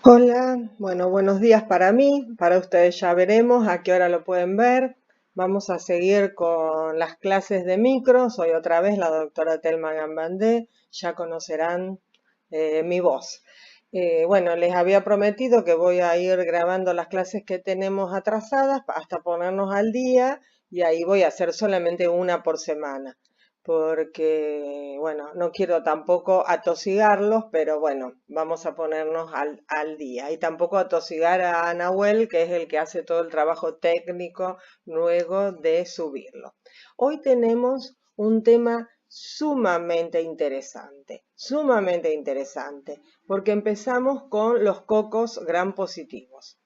Hola, bueno, buenos días para mí, para ustedes ya veremos a qué hora lo pueden ver. Vamos a seguir con las clases de micro. Soy otra vez la doctora Telma Gambandé, ya conocerán mi voz. Bueno, les había prometido que voy a ir grabando las clases que tenemos atrasadas hasta ponernos al día y ahí voy a hacer solamente una por semana porque, bueno, no quiero tampoco atosigarlos, pero bueno, vamos a ponernos al día. Y tampoco atosigar a Nahuel, que es el que hace todo el trabajo técnico luego de subirlo. Hoy tenemos un tema sumamente interesante, porque empezamos con los cocos gram positivos.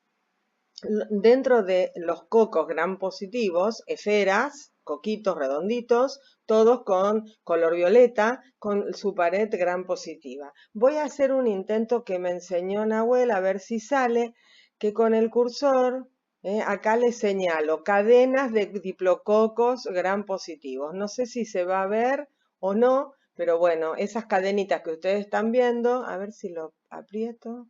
Dentro de los cocos gram positivos, esferas, coquitos redonditos, todos con color violeta, con su pared gram positiva. Voy a hacer un intento que me enseñó Nahuel, a ver si sale, que con el cursor, acá le señalo cadenas de diplococos gram positivos. No sé si se va a ver o no, pero bueno, esas cadenitas que ustedes están viendo, a ver si lo aprieto.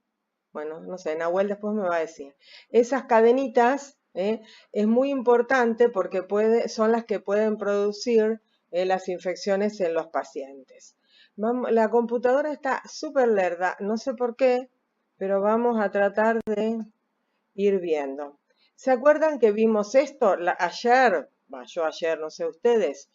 Bueno, no sé, Nahuel después me va a decir. Esas cadenitas, es muy importante porque son las que pueden producir las infecciones en los pacientes. La computadora está súper lerda, no sé por qué, pero vamos a tratar de ir viendo. ¿Se acuerdan que vimos esto ayer? Yo ayer, no sé ustedes,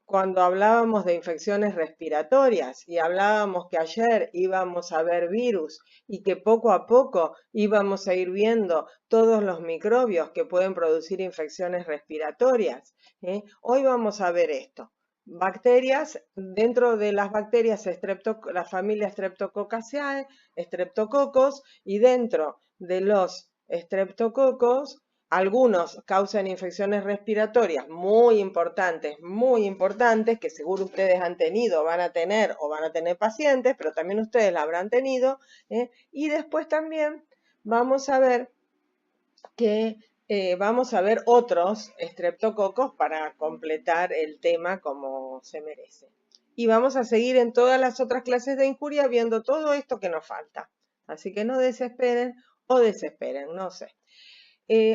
cuando hablábamos de infecciones respiratorias y hablábamos que ayer íbamos a ver virus y que poco a poco íbamos a ir viendo todos los microbios que pueden producir infecciones respiratorias. Hoy vamos a ver esto. Bacterias, dentro de las bacterias, la familia Streptococcaceae, estreptococos, y dentro de los estreptococos, algunos causan infecciones respiratorias muy importantes, que seguro ustedes han tenido, van a tener o van a tener pacientes, pero también ustedes la habrán tenido. Y después también vamos a ver que vamos a ver otros estreptococos para completar el tema como se merece. Y vamos a seguir en todas las otras clases de injuria viendo todo esto que nos falta. Así que no desesperen o desesperen, no sé.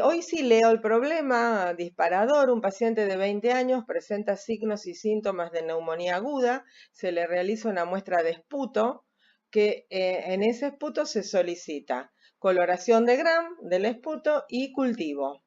Hoy sí leo el problema disparador. Un paciente de 20 años presenta signos y síntomas de neumonía aguda. Se le realiza una muestra de esputo que en ese esputo se solicita coloración de Gram del esputo y cultivo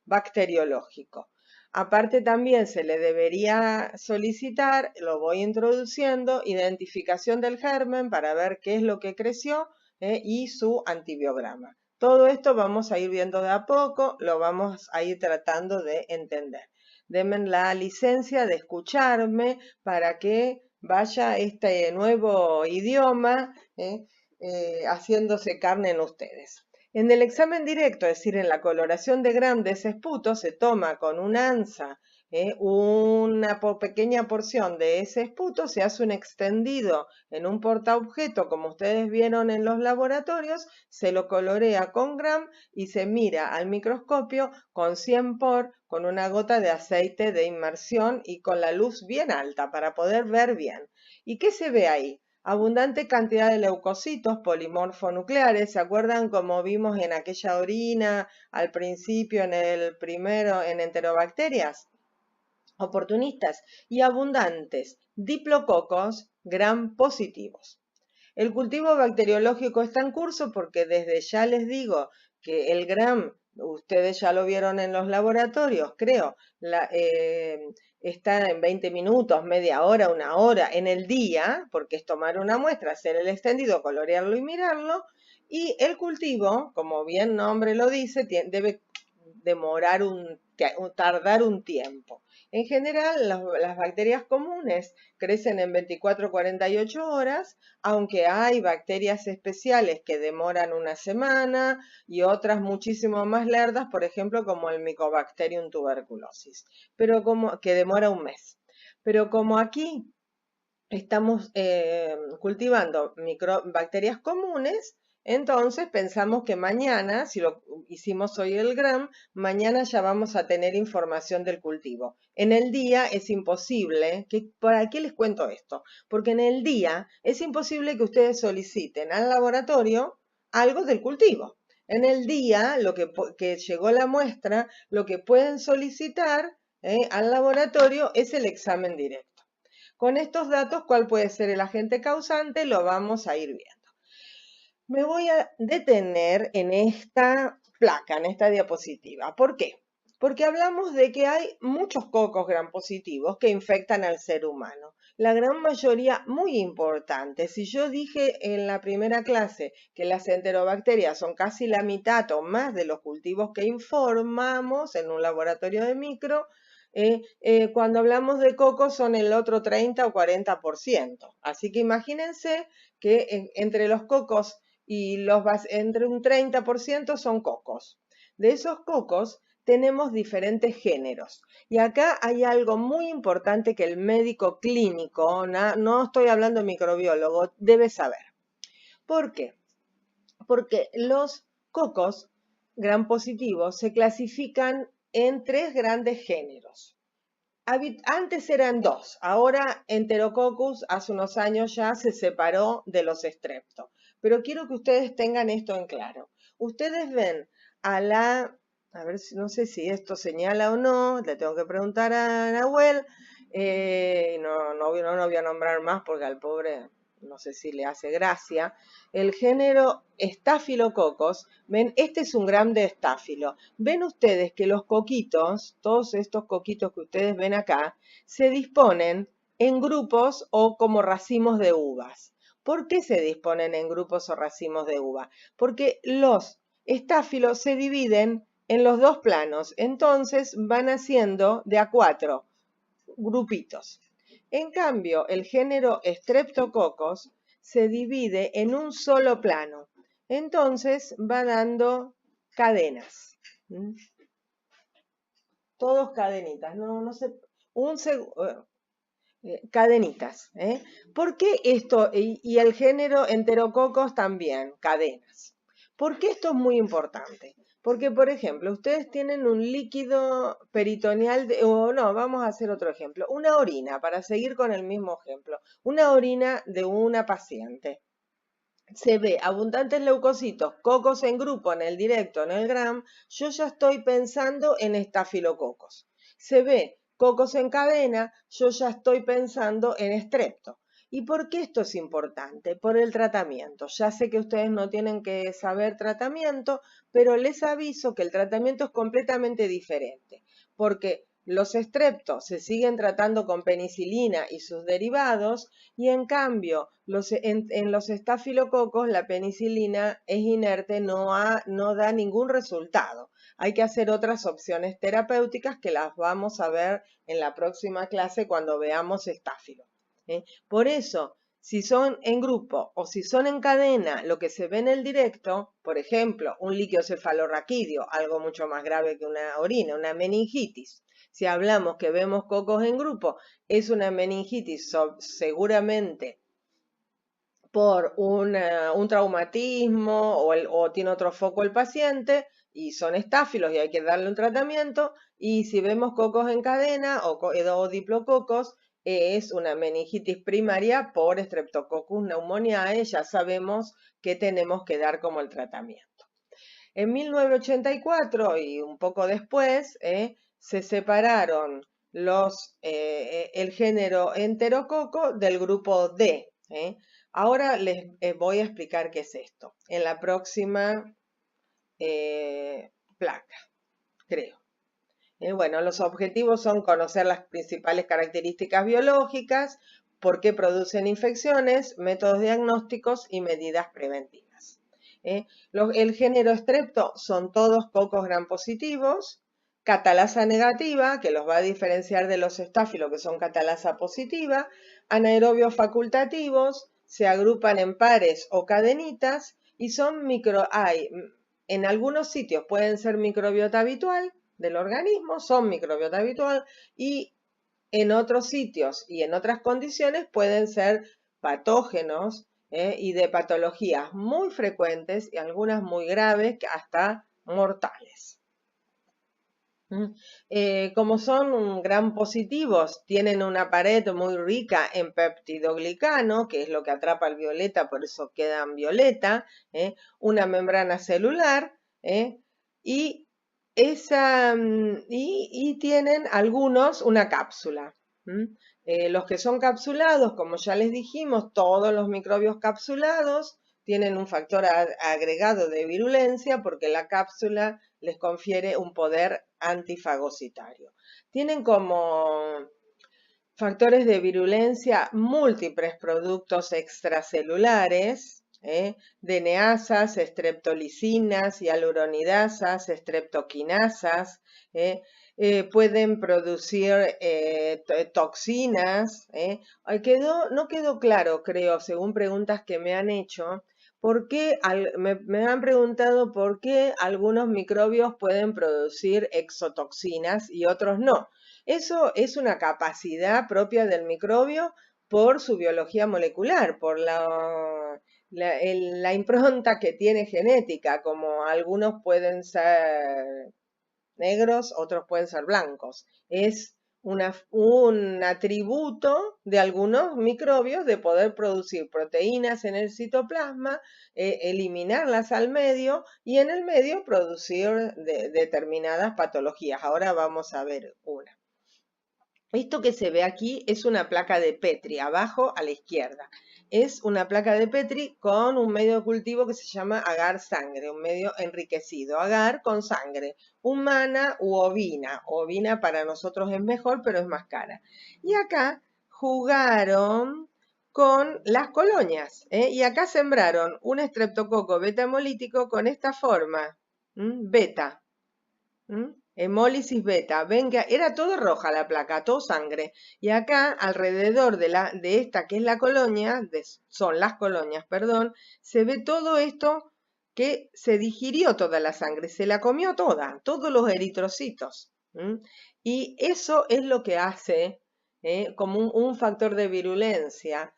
bacteriológico. Aparte también se le debería solicitar, lo voy introduciendo, identificación del germen para ver qué es lo que creció y su antibiograma. Todo esto vamos a ir viendo de a poco, lo vamos a ir tratando de entender. Denme la licencia de escucharme para que vaya este nuevo idioma haciéndose carne en ustedes. En el examen directo, es decir, en la coloración de Gram de ese esputo, se toma con un ANSA una pequeña porción de ese esputo, se hace un extendido en un portaobjeto, como ustedes vieron en los laboratorios, se lo colorea con Gram y se mira al microscopio con 100 por, con una gota de aceite de inmersión y con la luz bien alta para poder ver bien. ¿Y qué se ve ahí? Abundante cantidad de leucocitos polimorfonucleares. ¿Se acuerdan como vimos en aquella orina al principio en el primero en enterobacterias? Oportunistas y abundantes diplococos gram positivos. El cultivo bacteriológico está en curso porque desde ya les digo que el gram, ustedes ya lo vieron en los laboratorios, creo, está en 20 minutos, media hora, una hora en el día, porque es tomar una muestra, hacer el extendido, colorearlo y mirarlo, y el cultivo, como bien nombre lo dice, debe tardar un tiempo. En general, las bacterias comunes crecen en 24 48 horas, aunque hay bacterias especiales que demoran una semana y otras muchísimo más lerdas, por ejemplo, como el Mycobacterium tuberculosis, que demora un mes. Pero como aquí estamos cultivando bacterias comunes, entonces pensamos que mañana, si lo hicimos hoy el Gram, mañana ya vamos a tener información del cultivo. En el día es imposible, ¿para qué les cuento esto? Porque en el día es imposible que ustedes soliciten al laboratorio algo del cultivo. En el día que llegó la muestra, lo que pueden solicitar al laboratorio es el examen directo. Con estos datos, ¿cuál puede ser el agente causante? Lo vamos a ir viendo. Me voy a detener en esta placa, en esta diapositiva. ¿Por qué? Porque hablamos de que hay muchos cocos gram positivos que infectan al ser humano. La gran mayoría muy importante. Si yo dije en la primera clase que las enterobacterias son casi la mitad o más de los cultivos que informamos en un laboratorio de micro, cuando hablamos de cocos son el otro 30 o 40%. Así que imagínense que entre los cocos y entre un 30% son cocos. De esos cocos tenemos diferentes géneros. Y acá hay algo muy importante que el médico clínico, no estoy hablando de microbiólogo, debe saber. ¿Por qué? Porque los cocos gram positivos se clasifican en 3 grandes géneros. Antes eran 2, ahora Enterococcus hace unos años ya se separó de los Strepto. Pero quiero que ustedes tengan esto en claro. Ustedes ven a ver si no sé si esto señala o no, le tengo que preguntar a Nahuel. No voy a nombrar más porque al pobre no sé si le hace gracia. El género Staphylococcus, ven, este es un gram de estáfilo. Ven ustedes que los coquitos, todos estos coquitos que ustedes ven acá, se disponen en grupos o como racimos de uvas. ¿Por qué se disponen en grupos o racimos de uva? Porque los estáfilos se dividen en los dos planos, entonces van haciendo de a 4 grupitos. En cambio, el género Streptococcus se divide en un solo plano, entonces va dando cadenas. Todos cadenitas, no sé, cadenitas. ¿Por qué esto? Y el género Enterococos también, cadenas. ¿Por qué esto es muy importante? Porque, por ejemplo, ustedes tienen un líquido peritoneal, vamos a hacer otro ejemplo. Una orina, para seguir con el mismo ejemplo. Una orina de una paciente. Se ve abundantes leucocitos, cocos en grupo, en el directo, en el gram, yo ya estoy pensando en estafilococos. Se ve cocos en cadena, yo ya estoy pensando en estrepto. ¿Y por qué esto es importante? Por el tratamiento. Ya sé que ustedes no tienen que saber tratamiento, pero les aviso que el tratamiento es completamente diferente, porque los estreptos se siguen tratando con penicilina y sus derivados, y en cambio en los estafilococos la penicilina es inerte, no da ningún resultado. Hay que hacer otras opciones terapéuticas que las vamos a ver en la próxima clase cuando veamos estáfilo. Por eso, si son en grupo o si son en cadena, lo que se ve en el directo, por ejemplo, un líquido cefalorraquídeo, algo mucho más grave que una orina, una meningitis. Si hablamos que vemos cocos en grupo, es una meningitis seguramente por un traumatismo o tiene otro foco el paciente y son estáfilos y hay que darle un tratamiento. Y si vemos cocos en cadena o diplococos, es una meningitis primaria por Streptococcus pneumoniae, ya sabemos que tenemos que dar como el tratamiento. En 1984 y un poco después se separaron el género enterococo del grupo D. Ahora les voy a explicar qué es esto en la próxima placa, creo. Bueno, los objetivos son conocer las principales características biológicas, por qué producen infecciones, métodos diagnósticos y medidas preventivas. El género estrepto son todos cocos gram positivos, catalasa negativa, que los va a diferenciar de los estáfilos, que son catalasa positiva, anaerobios facultativos, se agrupan en pares o cadenitas y son en algunos sitios pueden ser microbiota habitual del organismo, son microbiota habitual, y en otros sitios y en otras condiciones pueden ser patógenos y de patologías muy frecuentes y algunas muy graves hasta mortales. Como son gram positivos, tienen una pared muy rica en peptidoglicano, que es lo que atrapa el violeta, por eso quedan violeta, una membrana celular, y, y tienen algunos una cápsula. Los que son capsulados, como ya les dijimos, todos los microbios capsulados tienen un factor agregado de virulencia porque la cápsula les confiere un poder antifagocitario. Tienen como factores de virulencia múltiples productos extracelulares, DNasas, streptolicinas, hialuronidasas, streptoquinasas, pueden producir toxinas. No quedó claro, creo, según preguntas que me han hecho, me han preguntado por qué algunos microbios pueden producir exotoxinas y otros no. Eso es una capacidad propia del microbio por su biología molecular, por la impronta que tiene genética, como algunos pueden ser negros, otros pueden ser blancos. Es un atributo de algunos microbios de poder producir proteínas en el citoplasma, eliminarlas al medio y en el medio producir determinadas patologías. Ahora vamos a ver una. Esto que se ve aquí es una placa de Petri, abajo a la izquierda. Es una placa de Petri con un medio de cultivo que se llama agar sangre, un medio enriquecido. Agar con sangre, humana u ovina. Ovina para nosotros es mejor, pero es más cara. Y acá jugaron con las colonias. Y acá sembraron un estreptococo beta hemolítico con esta forma, beta. Hemólisis beta. Venga, era todo roja la placa, todo sangre. Y acá, alrededor de esta que es la colonia, son las colonias, perdón, se ve todo esto que se digirió toda la sangre, se la comió toda, todos los eritrocitos. Y eso es lo que hace como un factor de virulencia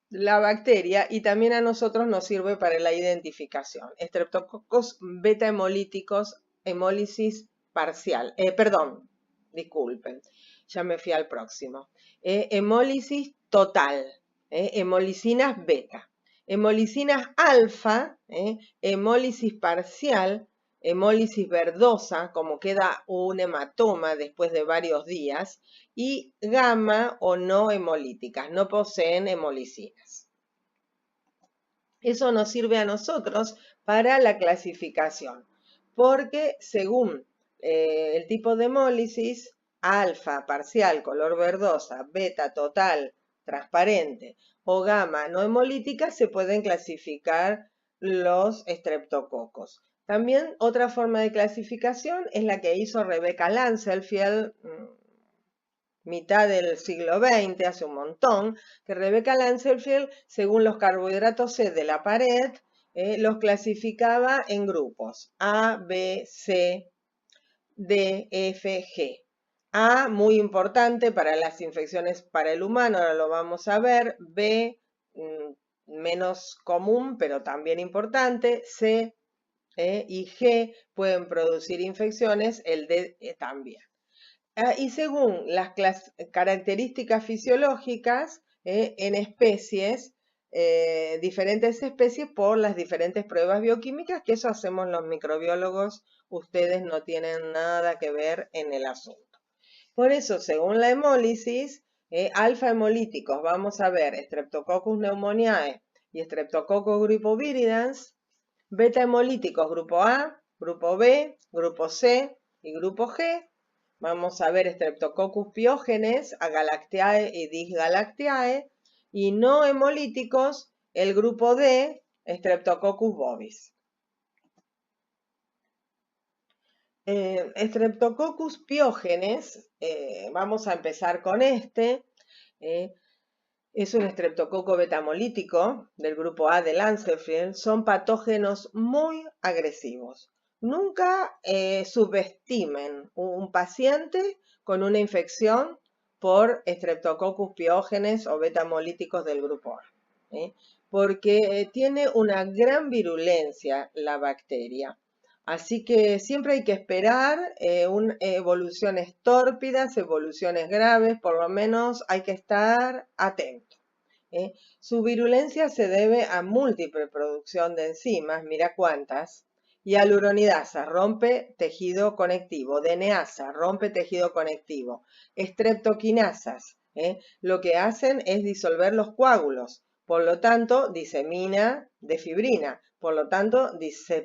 la bacteria y también a nosotros nos sirve para la identificación. Streptococos beta hemolíticos, hemólisis parcial. Perdón, disculpen, ya me fui al próximo. Hemólisis total, hemolicinas beta. Hemolicinas alfa, hemólisis parcial, hemólisis verdosa, como queda un hematoma después de varios días, y gamma o no hemolíticas, no poseen hemolicinas. Eso nos sirve a nosotros para la clasificación, porque según el tipo de hemólisis, alfa, parcial, color verdosa, beta, total, transparente o gamma no hemolítica, se pueden clasificar los estreptococos. También otra forma de clasificación es la que hizo Rebecca Lancelfield, mitad del siglo XX, hace un montón, que Rebecca Lancelfield, según los carbohidratos C de la pared, los clasificaba en grupos A, B, C, D, F, G. A, muy importante para las infecciones para el humano, ahora lo vamos a ver. B, menos común, pero también importante. C y G pueden producir infecciones, el D también. Y según las características fisiológicas en especies, diferentes especies por las diferentes pruebas bioquímicas, que eso hacemos los microbiólogos, ustedes no tienen nada que ver en el asunto. Por eso, según la hemólisis, alfa hemolíticos, vamos a ver Streptococcus pneumoniae y Streptococcus grupoviridans, beta hemolíticos grupo A, grupo B, grupo C y grupo G. Vamos a ver Streptococcus piógenes, Agalactiae y Disgalactiae, y no hemolíticos, el grupo D, Streptococcus bovis. Streptococcus piógenes, vamos a empezar con este. Es un estreptococo betamolítico del grupo A de Lancelfield. Son patógenos muy agresivos. Nunca subestimen un paciente con una infección por Streptococcus piógenes o betamolíticos del grupo A, porque tiene una gran virulencia la bacteria. Así que siempre hay que esperar evoluciones tórpidas, evoluciones graves, por lo menos hay que estar atento. Su virulencia se debe a múltiple producción de enzimas, mira cuántas, y aluronidasa, rompe tejido conectivo, DNasa, rompe tejido conectivo, streptoquinasas, lo que hacen es disolver los coágulos, por lo tanto disemina de fibrina, por lo tanto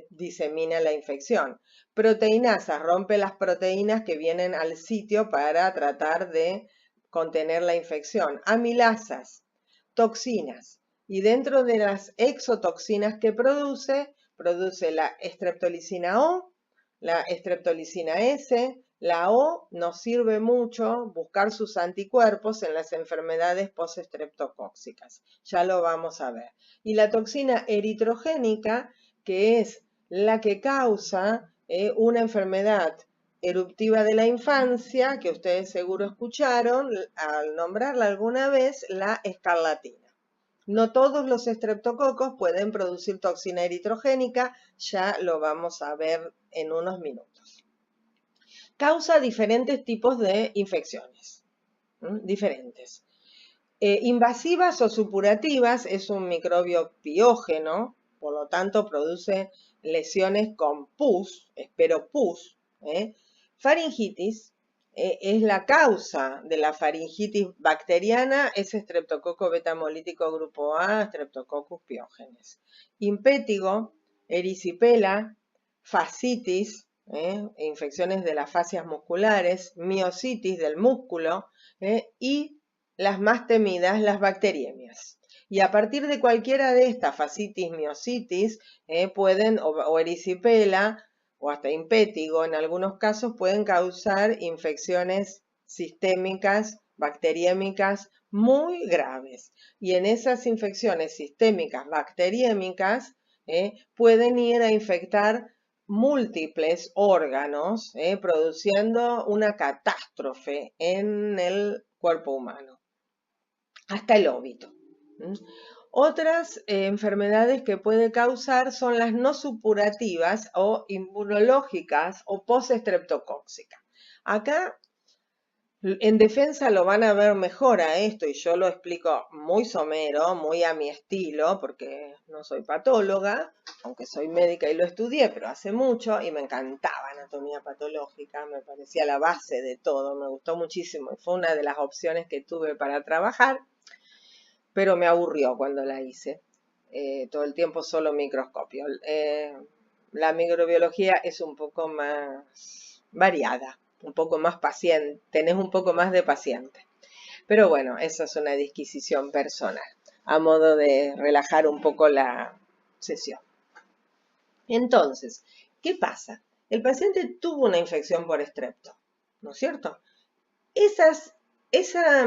disemina la infección. Proteinasas, rompe las proteínas que vienen al sitio para tratar de contener la infección. Amilasas, toxinas, y dentro de las exotoxinas que produce la streptolicina O, la streptolicina S. La O nos sirve mucho buscar sus anticuerpos en las enfermedades postestreptocóxicas. Ya lo vamos a ver. Y la toxina eritrogénica, que es la que causa una enfermedad eruptiva de la infancia, que ustedes seguro escucharon al nombrarla alguna vez, la escarlatina. No todos los estreptococos pueden producir toxina eritrogénica, ya lo vamos a ver en unos minutos. Causa diferentes tipos de infecciones, diferentes. Invasivas o supurativas, es un microbio piógeno, por lo tanto produce lesiones con pus, espero pus. Faringitis, es la causa de la faringitis bacteriana, es Streptococcus beta-hemolítico grupo A, Streptococcus piógenes. Impétigo, erisipela, fascitis, infecciones de las fascias musculares, miositis del músculo, y las más temidas, las bacteriemias. Y a partir de cualquiera de estas, fascitis, miositis, pueden, o erisipela, o hasta impétigo, en algunos casos pueden causar infecciones sistémicas, bacteriémicas muy graves. Y en esas infecciones sistémicas, bacteriémicas, pueden ir a infectar múltiples órganos, produciendo una catástrofe en el cuerpo humano, hasta el óbito. Otras enfermedades que puede causar son las no supurativas o inmunológicas o postestreptocóxicas. Acá en defensa lo van a ver mejor a esto y yo lo explico muy somero, muy a mi estilo, porque no soy patóloga, aunque soy médica y lo estudié, pero hace mucho y me encantaba anatomía patológica, me parecía la base de todo, me gustó muchísimo y fue una de las opciones que tuve para trabajar, pero me aburrió cuando la hice. Todo el tiempo solo microscopio. La microbiología es un poco más variada, un poco más paciente, tenés un poco más de paciente. Pero bueno, esa es una disquisición personal, a modo de relajar un poco la sesión. Entonces, ¿qué pasa? El paciente tuvo una infección por estrepto, ¿no es cierto? Esa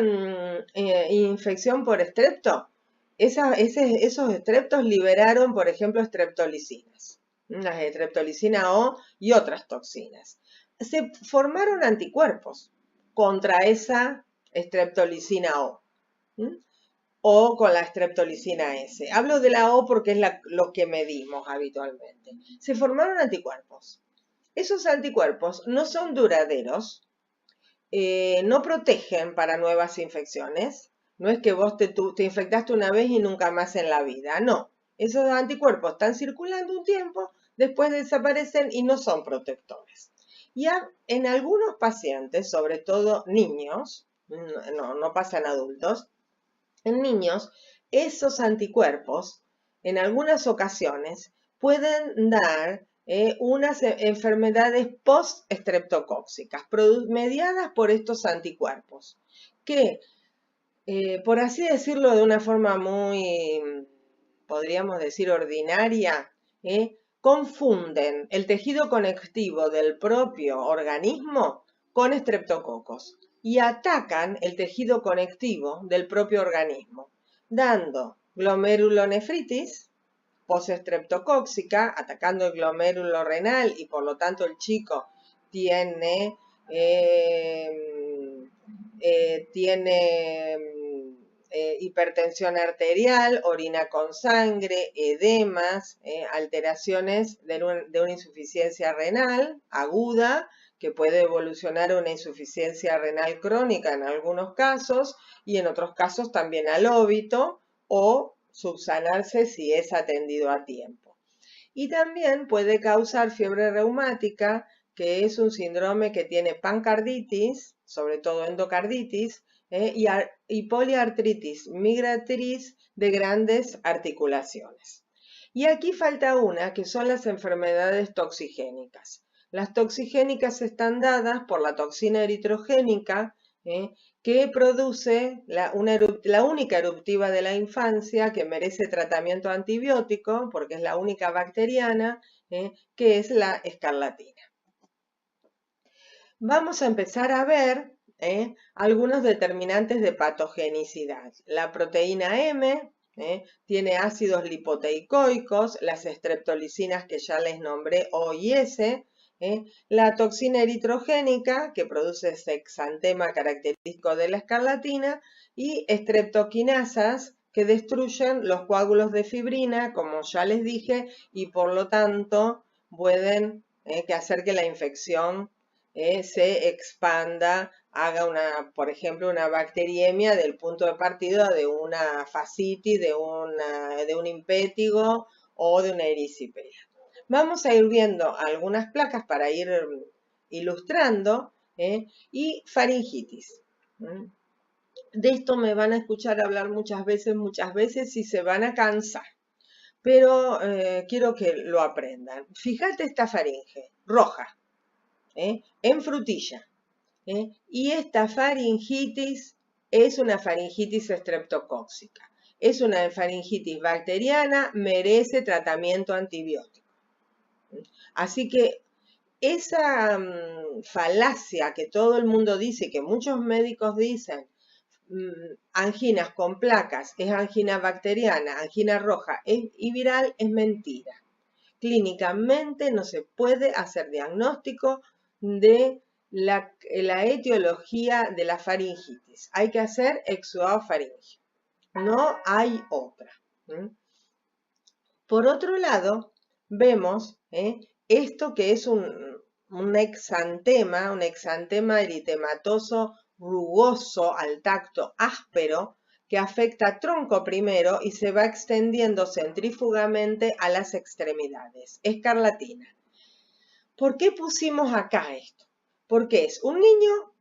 infección por estrepto, esos estreptos liberaron, por ejemplo, streptolicinas, las streptolicina O y otras toxinas. Se formaron anticuerpos contra esa streptolicina O, o con la streptolicina S. Hablo de la O porque es lo que medimos habitualmente. Se formaron anticuerpos. Esos anticuerpos no son duraderos, no protegen para nuevas infecciones. No es que vos te infectaste una vez y nunca más en la vida. No, esos anticuerpos están circulando un tiempo, después desaparecen y no son protectores. Y en algunos pacientes, sobre todo niños, no pasa en adultos, en niños, esos anticuerpos en algunas ocasiones pueden dar unas enfermedades post-estreptocóxicas mediadas por estos anticuerpos que, por así decirlo de una forma muy, podríamos decir, ordinaria, confunden el tejido conectivo del propio organismo con estreptococos y atacan el tejido conectivo del propio organismo, dando glomerulonefritis postestreptocóxica, atacando el glomérulo renal y por lo tanto el chico tiene hipertensión arterial, orina con sangre, edemas, alteraciones de una insuficiencia renal aguda, que puede evolucionar a una insuficiencia renal crónica en algunos casos y en otros casos también al óbito o subsanarse si es atendido a tiempo. Y también puede causar fiebre reumática, que es un síndrome que tiene pancarditis, sobre todo endocarditis, y poliartritis migratriz de grandes articulaciones. Y aquí falta una, que son las enfermedades toxigénicas. Las toxigénicas están dadas por la toxina eritrogénica, que produce la única eruptiva de la infancia que merece tratamiento antibiótico, porque es la única bacteriana, que es la escarlatina. Vamos a empezar a ver algunos determinantes de patogenicidad. La proteína M tiene ácidos lipoteicoicos, las streptolicinas que ya les nombré, O y S, la toxina eritrogénica, que produce ese exantema característico de la escarlatina, y streptoquinasas, que destruyen los coágulos de fibrina, como ya les dije, y por lo tanto pueden hacer que la infección se expanda, haga por ejemplo, una bacteriemia del punto de partida de una fascitis, de un impétigo o de una erisipela. Vamos a ir viendo algunas placas para ir ilustrando, y faringitis. De esto me van a escuchar hablar muchas veces y se van a cansar, pero quiero que lo aprendan. Fíjate esta faringe, roja, en frutilla. Y esta faringitis es una faringitis estreptocóxica. Es una faringitis bacteriana, merece tratamiento antibiótico. Así que esa falacia que todo el mundo dice, que muchos médicos dicen, anginas con placas, es angina bacteriana, angina roja y viral, es mentira. Clínicamente no se puede hacer diagnóstico de la etiología de la faringitis. Hay que hacer exudado faríngeo. No hay otra. Por otro lado, vemos esto que es un exantema eritematoso rugoso al tacto áspero, que afecta tronco primero y se va extendiendo centrífugamente a las extremidades. Escarlatina. ¿Por qué pusimos acá esto? Porque es un niño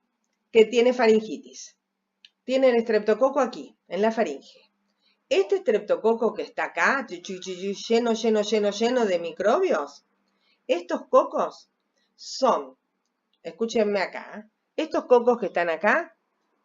que tiene faringitis. Tiene el estreptococo aquí, en la faringe. Este estreptococo que está acá, lleno de microbios, estos cocos son, escúchenme acá, estos cocos que están acá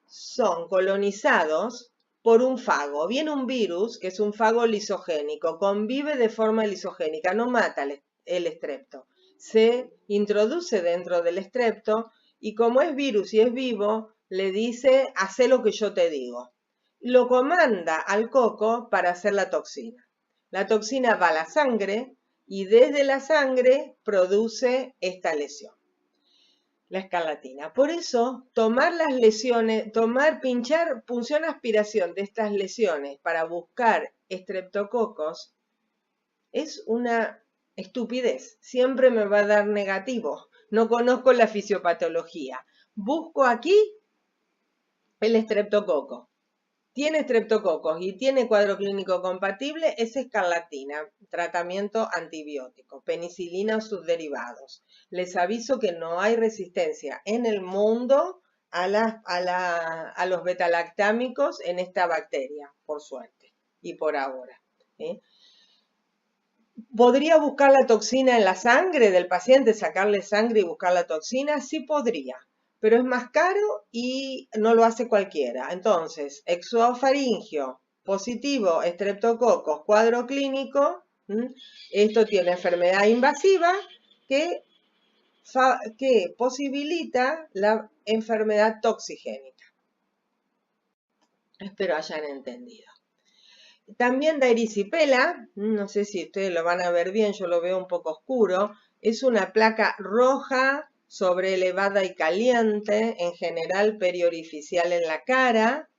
son colonizados por un fago. Viene un virus, que es un fago lisogénico, convive de forma lisogénica, no mata el estrepto. Se introduce dentro del estrepto y como es virus y es vivo, le dice, haz lo que yo te digo. Lo comanda al coco para hacer la toxina. La toxina va a la sangre y desde la sangre produce esta lesión, la escarlatina. Por eso, tomar las lesiones, pinchar punción aspiración de estas lesiones para buscar estreptococos es una estupidez. Siempre me va a dar negativo. No conozco la fisiopatología. Busco aquí el estreptococo. Tiene estreptococos y tiene cuadro clínico compatible, es escarlatina, tratamiento antibiótico, penicilina o sus derivados. Les aviso que no hay resistencia en el mundo a los betalactámicos en esta bacteria, por suerte y por ahora. ¿Podría buscar la toxina en la sangre del paciente, sacarle sangre y buscar la toxina? Sí podría, pero es más caro y no lo hace cualquiera. Entonces, exudofaringio positivo, estreptococos, cuadro clínico, esto tiene enfermedad invasiva que posibilita la enfermedad toxigénica. Espero hayan entendido. También da erisipela, no sé si ustedes lo van a ver bien, yo lo veo un poco oscuro, es una placa roja sobre elevada y caliente, en general periorificial en la cara,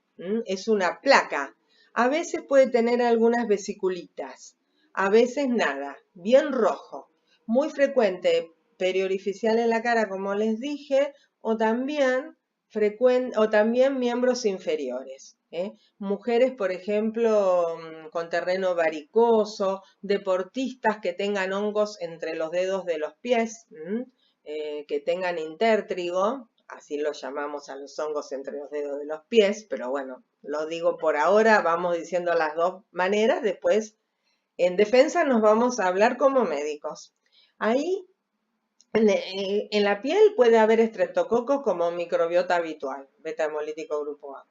Es una placa. A veces puede tener algunas vesiculitas, a veces nada, bien rojo. Muy frecuente periorificial en la cara, como les dije, o también miembros inferiores. Mujeres, por ejemplo, con terreno varicoso, deportistas que tengan hongos entre los dedos de los pies, que tengan intértrigo, así lo llamamos a los hongos entre los dedos de los pies, pero bueno, lo digo por ahora, vamos diciendo las dos maneras, después en defensa nos vamos a hablar como médicos. Ahí en la piel puede haber estreptococos como microbiota habitual, beta hemolítico grupo A.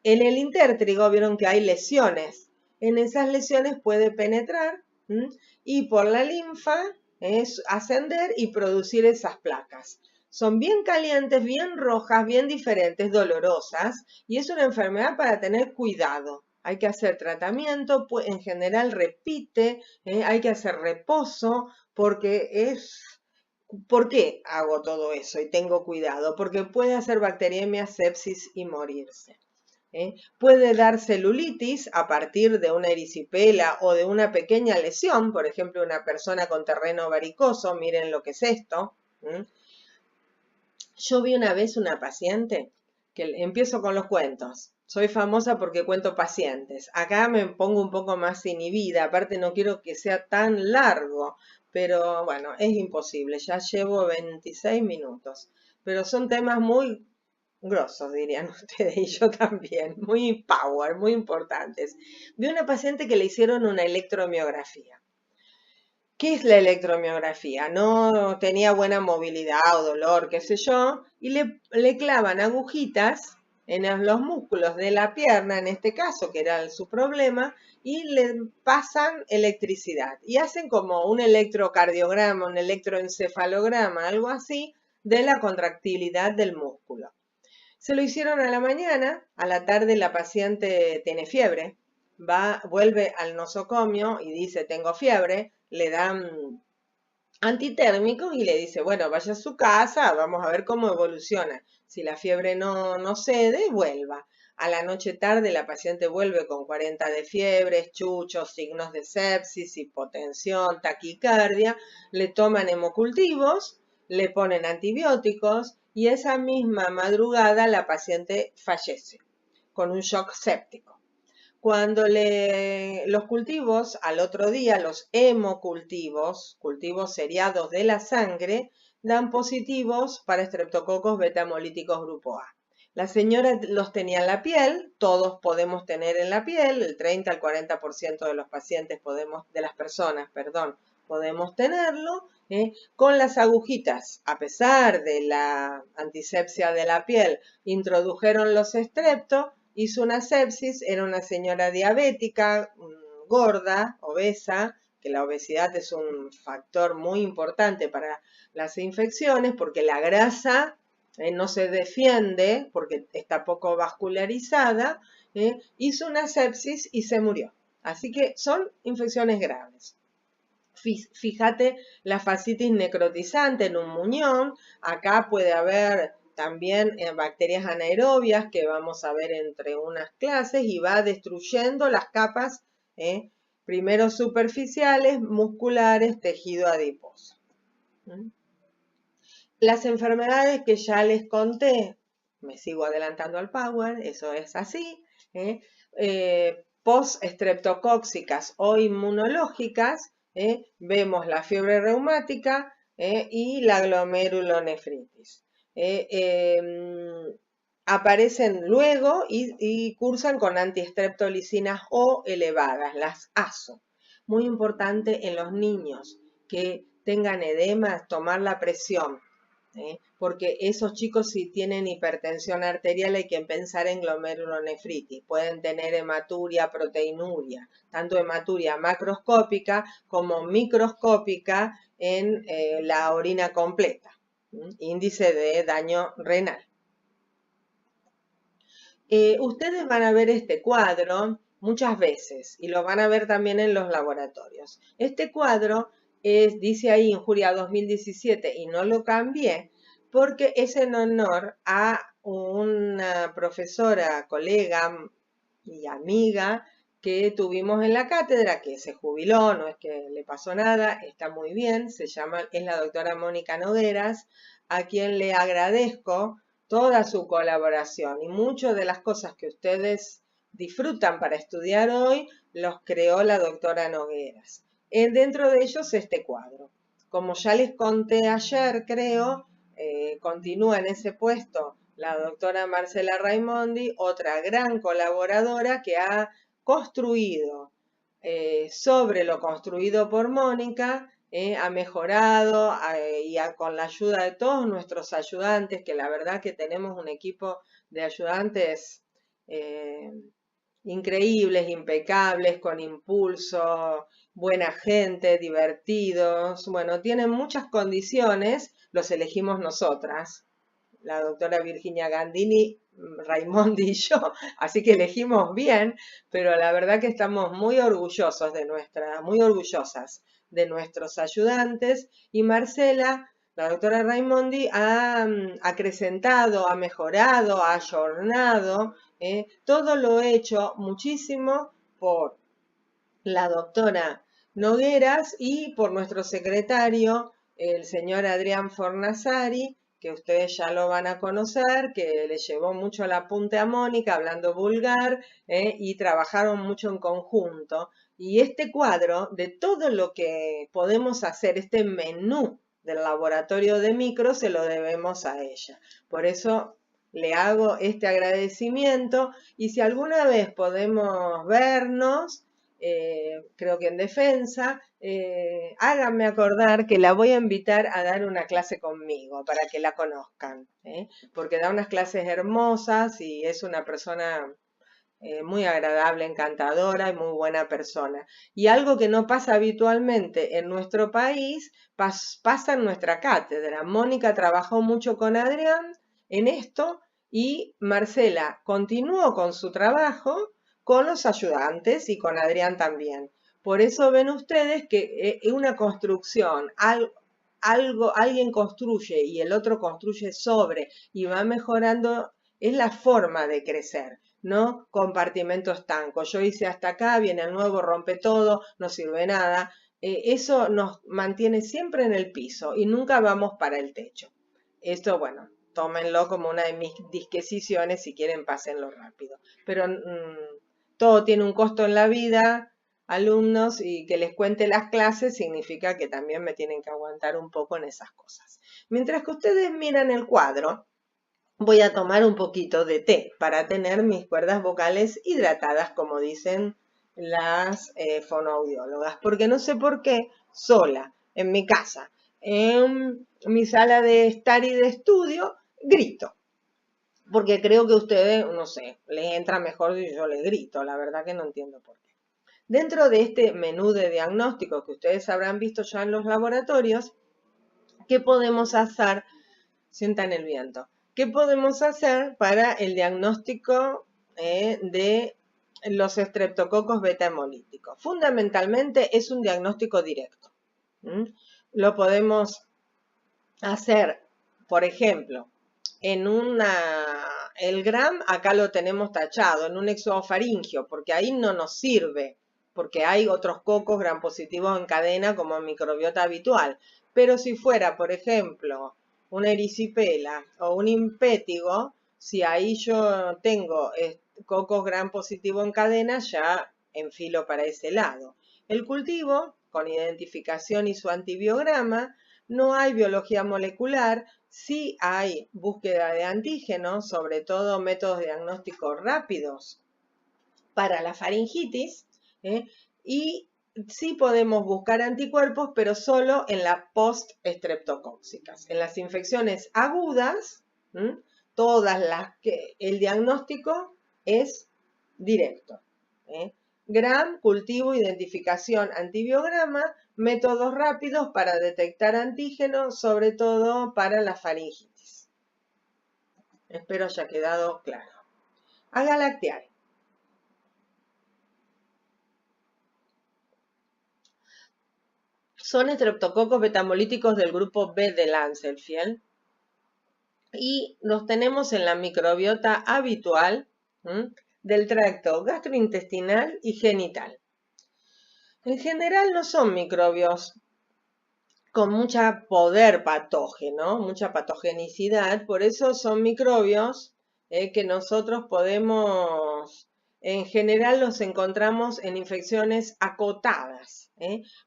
En el intértrigo vieron que hay lesiones. En esas lesiones puede penetrar y por la linfa ascender y producir esas placas. Son bien calientes, bien rojas, bien diferentes, dolorosas y es una enfermedad para tener cuidado. Hay que hacer tratamiento, en general repite, hay que hacer reposo porque es... ¿Por qué hago todo eso y tengo cuidado? Porque puede hacer bacteriemia, sepsis y morirse. Puede dar celulitis a partir de una erisipela o de una pequeña lesión, por ejemplo, una persona con terreno varicoso, miren lo que es esto. Yo vi una vez una paciente, que empiezo con los cuentos, soy famosa porque cuento pacientes, acá me pongo un poco más inhibida, aparte no quiero que sea tan largo, pero bueno, es imposible, ya llevo 26 minutos, pero son temas muy grosos, dirían ustedes, y yo también, muy power, muy importantes. Vi una paciente que le hicieron una electromiografía. ¿Qué es la electromiografía? No tenía buena movilidad o dolor, qué sé yo, y le clavan agujitas en los músculos de la pierna, en este caso, que era su problema, y le pasan electricidad. Y hacen como un electrocardiograma, un electroencefalograma, algo así, de la contractilidad del músculo. Se lo hicieron a la mañana, a la tarde la paciente tiene fiebre, vuelve al nosocomio y dice tengo fiebre, le dan antitérmicos y le dice, bueno, vaya a su casa, vamos a ver cómo evoluciona. Si la fiebre no cede, vuelva. A la noche tarde la paciente vuelve con 40 de fiebre, chuchos, signos de sepsis, hipotensión, taquicardia, le toman hemocultivos, le ponen antibióticos y esa misma madrugada la paciente fallece con un shock séptico. Cuando los cultivos, al otro día, los hemocultivos, cultivos seriados de la sangre, dan positivos para estreptococos beta hemolíticos grupo A. La señora los tenía en la piel, todos podemos tener en la piel, el 30 al 40% de los pacientes de las personas, podemos tenerlo, con las agujitas, a pesar de la antisepsia de la piel, introdujeron los estreptos, hizo una sepsis, era una señora diabética, gorda, obesa, que la obesidad es un factor muy importante para las infecciones porque la grasa no se defiende porque está poco vascularizada, hizo una sepsis y se murió. Así que son infecciones graves. Fíjate la fascitis necrotizante en un muñón, acá puede haber también bacterias anaerobias que vamos a ver entre unas clases y va destruyendo las capas, primero superficiales, musculares, tejido adiposo. Las enfermedades que ya les conté, me sigo adelantando al power, eso es así, post-estreptocóxicas o inmunológicas, vemos la fiebre reumática y la glomerulonefritis. Aparecen luego y cursan con antiestreptolicinas O elevadas, las ASO. Muy importante en los niños que tengan edemas, tomar la presión, porque esos chicos si tienen hipertensión arterial hay que pensar en glomerulonefritis, pueden tener hematuria, proteinuria, tanto hematuria macroscópica como microscópica en la orina completa, índice de daño renal. Ustedes van a ver este cuadro muchas veces y lo van a ver también en los laboratorios. Este cuadro dice ahí Injuria 2017 y no lo cambié porque es en honor a una profesora, colega y amiga que tuvimos en la cátedra, que se jubiló, no es que le pasó nada, está muy bien, es la doctora Mónica Nogueras, a quien le agradezco toda su colaboración y muchas de las cosas que ustedes disfrutan para estudiar hoy, los creó la doctora Nogueras. Dentro de ellos este cuadro. Como ya les conté ayer, creo, continúa en ese puesto la doctora Marcela Raimondi, otra gran colaboradora que ha construido sobre lo construido por Mónica, ha mejorado con la ayuda de todos nuestros ayudantes, que la verdad que tenemos un equipo de ayudantes increíbles, impecables, con impulso, buena gente, divertidos. Bueno, tienen muchas condiciones, los elegimos nosotras, la doctora Virginia Gandini, Raimondi y yo, así que elegimos bien, pero la verdad que estamos muy orgullosos muy orgullosas de nuestros ayudantes, y Marcela, la doctora Raimondi, ha acrecentado, ha mejorado, ha ayornado todo lo hecho muchísimo por la doctora Nogueras y por nuestro secretario, el señor Adrián Fornasari, que ustedes ya lo van a conocer, que le llevó mucho el apunte a Mónica, hablando vulgar, y trabajaron mucho en conjunto. Y este cuadro, de todo lo que podemos hacer, este menú del laboratorio de micro, se lo debemos a ella. Por eso le hago este agradecimiento, y si alguna vez podemos vernos, creo que en defensa, háganme acordar que la voy a invitar a dar una clase conmigo para que la conozcan, porque da unas clases hermosas y es una persona muy agradable, encantadora y muy buena persona. Y algo que no pasa habitualmente en nuestro país, pasa en nuestra cátedra. Mónica trabajó mucho con Adrián en esto y Marcela continuó con su trabajo con los ayudantes y con Adrián también. Por eso ven ustedes que es una construcción, alguien construye y el otro construye sobre y va mejorando, es la forma de crecer, no compartimento estanco. Yo hice hasta acá, viene el nuevo, rompe todo, no sirve nada. Eso nos mantiene siempre en el piso y nunca vamos para el techo. Esto, bueno, tómenlo como una de mis disquisiciones, si quieren pásenlo rápido. Pero todo tiene un costo en la vida, alumnos, y que les cuente las clases significa que también me tienen que aguantar un poco en esas cosas. Mientras que ustedes miran el cuadro, voy a tomar un poquito de té para tener mis cuerdas vocales hidratadas, como dicen las fonoaudiólogas, porque no sé por qué, sola, en mi casa, en mi sala de estar y de estudio, grito. Porque creo que a ustedes, no sé, les entra mejor si yo les grito, la verdad que no entiendo por qué. Dentro de este menú de diagnóstico que ustedes habrán visto ya en los laboratorios, ¿qué podemos hacer? Sientan el viento. ¿Qué podemos hacer para el diagnóstico de los estreptococos beta hemolíticos? Fundamentalmente es un diagnóstico directo. Lo podemos hacer, por ejemplo, el gram acá lo tenemos tachado, en un exofaringio, porque ahí no nos sirve, porque hay otros cocos gram positivos en cadena como microbiota habitual. Pero si fuera, por ejemplo, una erisipela o un impétigo, si ahí yo tengo cocos gram positivo en cadena, ya enfilo para ese lado. El cultivo, con identificación y su antibiograma, no hay biología molecular, sí hay búsqueda de antígenos, sobre todo métodos diagnósticos rápidos para la faringitis, y sí podemos buscar anticuerpos, pero solo en la post-estreptocóxicas. En las infecciones agudas, todas las que el diagnóstico es directo. Gram, cultivo, identificación, antibiograma, métodos rápidos para detectar antígenos, sobre todo para la faringitis. Espero haya quedado claro. Agalactiae. Son estreptococos betamolíticos del grupo B de Lancelfield. y los tenemos en la microbiota habitual del tracto gastrointestinal y genital. En general no son microbios con mucho poder patógeno, mucha patogenicidad, por eso son microbios que nosotros podemos, en general los encontramos en infecciones acotadas.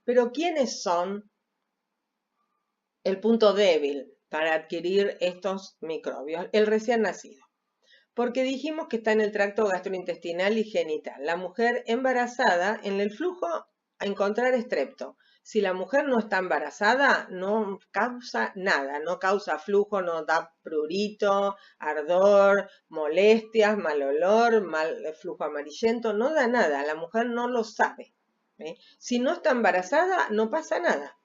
Pero ¿quiénes son el punto débil para adquirir estos microbios? El recién nacido. Porque dijimos que está en el tracto gastrointestinal y genital. La mujer embarazada, en el flujo a encontrar estrepto. Si la mujer no está embarazada, no causa nada, no causa flujo, no da prurito, ardor, molestias, mal olor, mal flujo amarillento, no da nada, la mujer no lo sabe. Si no está embarazada, no pasa nada.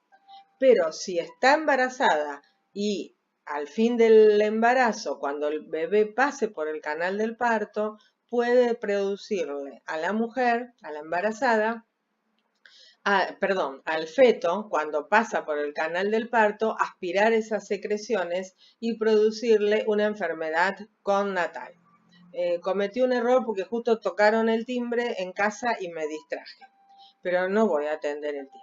Pero si está embarazada y al fin del embarazo, cuando el bebé pase por el canal del parto, puede producirle a la mujer, a la embarazada, al feto, cuando pasa por el canal del parto, aspirar esas secreciones y producirle una enfermedad connatal. Cometí un error porque justo tocaron el timbre en casa y me distraje, pero no voy a atender el timbre.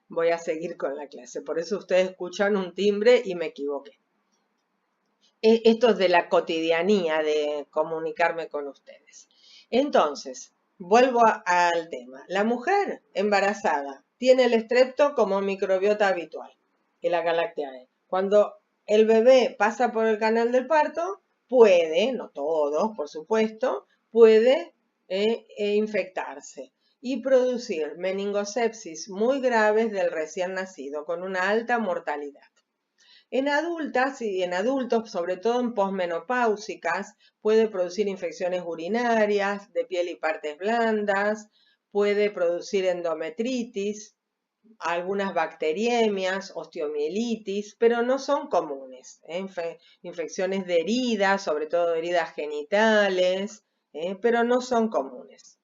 Voy a seguir con la clase, por eso ustedes escuchan un timbre y me equivoqué. Esto es de la cotidianía de comunicarme con ustedes. Entonces, vuelvo al tema. La mujer embarazada tiene el estrepto como microbiota habitual, el Agalactiae. Cuando el bebé pasa por el canal del parto, puede, no todos, por supuesto, puede infectarse y producir meningosepsis muy graves del recién nacido, con una alta mortalidad. En adultas y en adultos, sobre todo en posmenopáusicas, puede producir infecciones urinarias, de piel y partes blandas, puede producir endometritis, algunas bacteriemias, osteomielitis, pero no son comunes. Infecciones de heridas, sobre todo heridas genitales, pero no son comunes.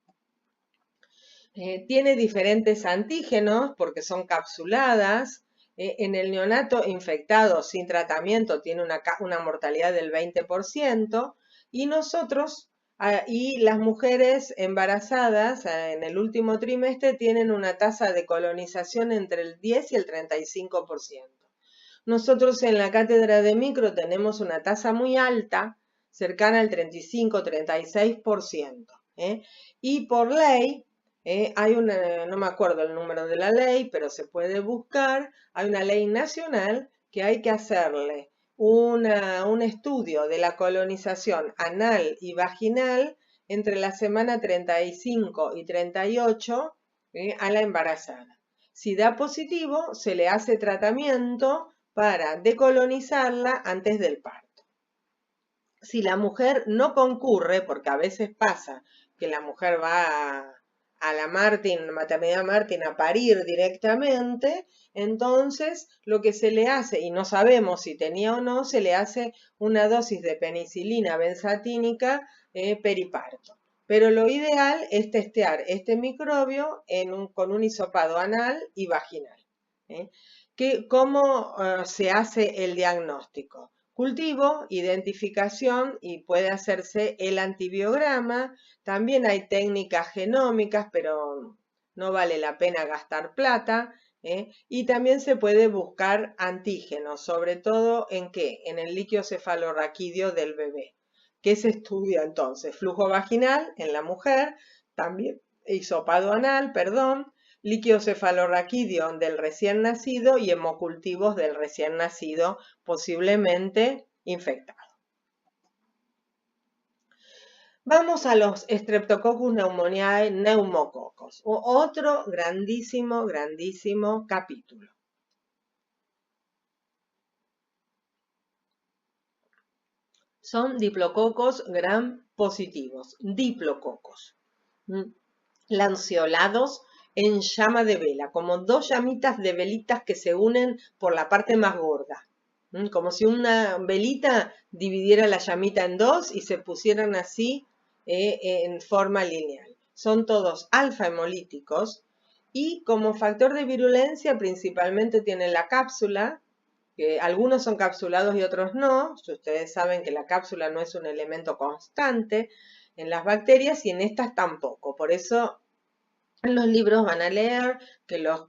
Tiene diferentes antígenos porque son capsuladas. En el neonato infectado sin tratamiento tiene una mortalidad del 20%, y nosotros y las mujeres embarazadas en el último trimestre tienen una tasa de colonización entre el 10 y el 35%. Nosotros en la cátedra de micro tenemos una tasa muy alta, cercana al 35-36%. Y por ley, hay una, no me acuerdo el número de la ley, pero se puede buscar, hay una ley nacional que hay que hacerle un estudio de la colonización anal y vaginal entre la semana 35 y 38 a la embarazada. Si da positivo, se le hace tratamiento para decolonizarla antes del parto. Si la mujer no concurre, porque a veces pasa que la mujer va a la maternidad Martín a parir directamente, entonces lo que se le hace, y no sabemos si tenía o no, se le hace una dosis de penicilina benzatínica periparto. Pero lo ideal es testear este microbio con un hisopado anal y vaginal. ¿Cómo se hace el diagnóstico? Cultivo, identificación, y puede hacerse el antibiograma. También hay técnicas genómicas, pero no vale la pena gastar plata. Y también se puede buscar antígenos, sobre todo ¿en qué? En el líquido cefalorraquídeo del bebé. ¿Qué se estudia entonces? Flujo vaginal en la mujer, también hisopado anal, perdón, líquido cefalorraquídeo del recién nacido y hemocultivos del recién nacido posiblemente infectado. Vamos a los Streptococcus pneumoniae neumococos, otro grandísimo, grandísimo capítulo. Son diplococos gram positivos, diplococos, lanceolados en llama de vela, como dos llamitas de velitas que se unen por la parte más gorda, como si una velita dividiera la llamita en dos y se pusieran así en forma lineal. Son todos alfa hemolíticos y como factor de virulencia principalmente tienen la cápsula, que algunos son capsulados y otros no. Ustedes saben que la cápsula no es un elemento constante en las bacterias y en estas tampoco. Por eso en los libros van a leer que los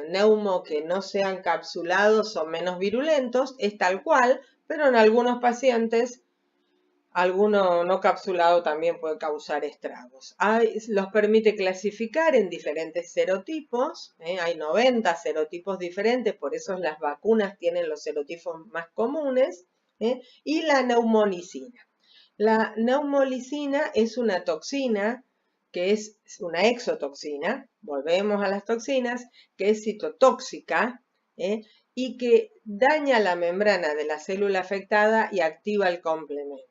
neumo que no sean capsulados son menos virulentos, es tal cual, pero en algunos pacientes alguno no capsulado también puede causar estragos. Los permite clasificar en diferentes serotipos, hay 90 serotipos diferentes, por eso las vacunas tienen los serotipos más comunes, y la neumolicina. La neumolicina es una toxina que es una exotoxina, volvemos a las toxinas, que es citotóxica, y que daña la membrana de la célula afectada y activa el complemento.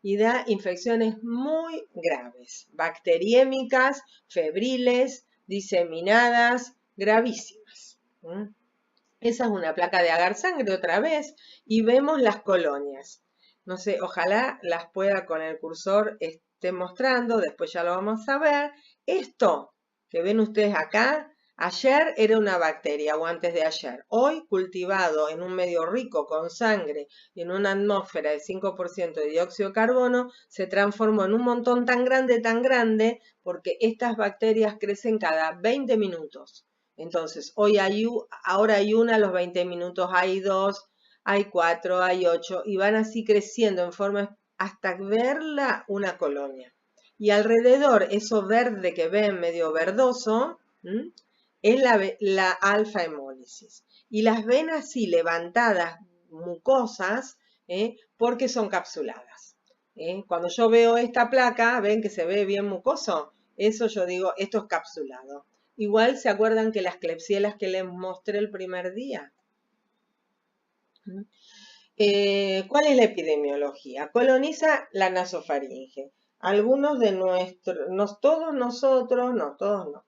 Y da infecciones muy graves, bacteriémicas, febriles, diseminadas, gravísimas. Esa es una placa de agar sangre otra vez y vemos las colonias. No sé, ojalá las pueda con el cursor esté mostrando, después ya lo vamos a ver. Esto que ven ustedes acá, ayer era una bacteria o antes de ayer. Hoy cultivado en un medio rico con sangre y en una atmósfera de 5% de dióxido de carbono, se transformó en un montón tan grande, porque estas bacterias crecen cada 20 minutos. Entonces, ahora hay una, a los 20 minutos hay 2, hay 4, hay 8, y van así creciendo en forma hasta verla una colonia. Y alrededor, eso verde que ven, medio verdoso, es la alfa-hemólisis. Y las ven así levantadas, mucosas, porque son capsuladas. Cuando yo veo esta placa, ven que se ve bien mucoso, eso yo digo, esto es capsulado. Igual se acuerdan que las Klebsielas que les mostré el primer día. ¿Cuál es la epidemiología? Coloniza la nasofaringe. Algunos de todos nosotros, no, todos no.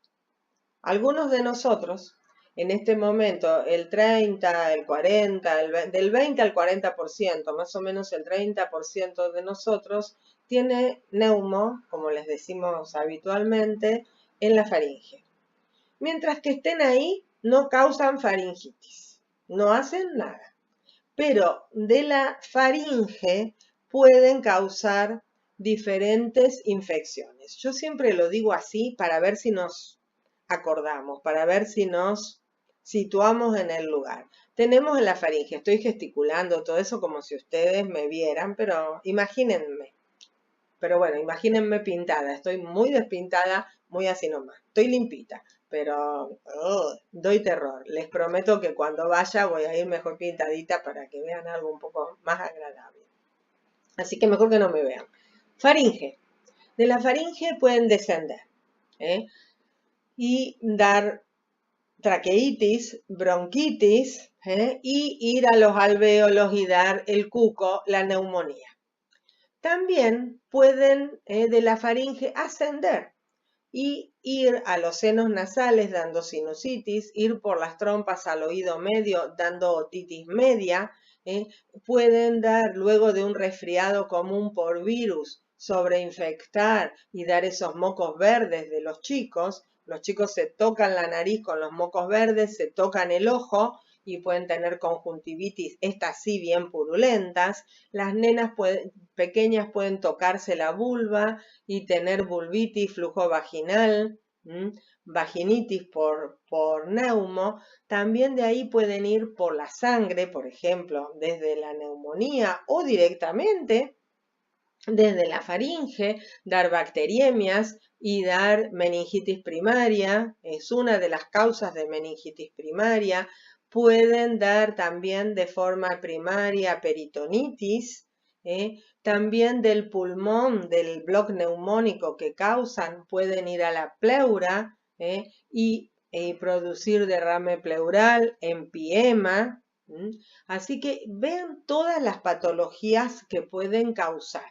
Algunos de nosotros, en este momento, el 30, el 40, del 20 al 40%, más o menos el 30% de nosotros, tiene neumo, como les decimos habitualmente, en la faringe. Mientras que estén ahí, no causan faringitis, no hacen nada. Pero de la faringe pueden causar diferentes infecciones. Yo siempre lo digo así para ver si nos acordamos, para ver si nos situamos en el lugar. Tenemos en la faringe, estoy gesticulando todo eso como si ustedes me vieran, pero imagínense. Pero bueno, imagínense pintada, estoy muy despintada, muy así nomás. Estoy limpita, pero doy terror. Les prometo que cuando vaya voy a ir mejor pintadita para que vean algo un poco más agradable. Así que mejor que no me vean. Faringe. De la faringe pueden descender y dar traqueitis, bronquitis y ir a los alvéolos y dar el cuco, la neumonía. También pueden de la faringe ascender y ir a los senos nasales dando sinusitis, ir por las trompas al oído medio dando otitis media, pueden dar luego de un resfriado común por virus, sobreinfectar y dar esos mocos verdes de los chicos se tocan la nariz con los mocos verdes, se tocan el ojo y pueden tener conjuntivitis, estas sí bien purulentas. Las nenas pequeñas pueden tocarse la vulva y tener vulvitis, flujo vaginal, vaginitis por neumo. También de ahí pueden ir por la sangre, por ejemplo, desde la neumonía o directamente desde la faringe, dar bacteriemias y dar meningitis primaria, es una de las causas de meningitis primaria. Pueden dar también de forma primaria peritonitis, también del pulmón, del bloque neumónico que causan, pueden ir a la pleura y producir derrame pleural, empiema. Así que vean todas las patologías que pueden causar.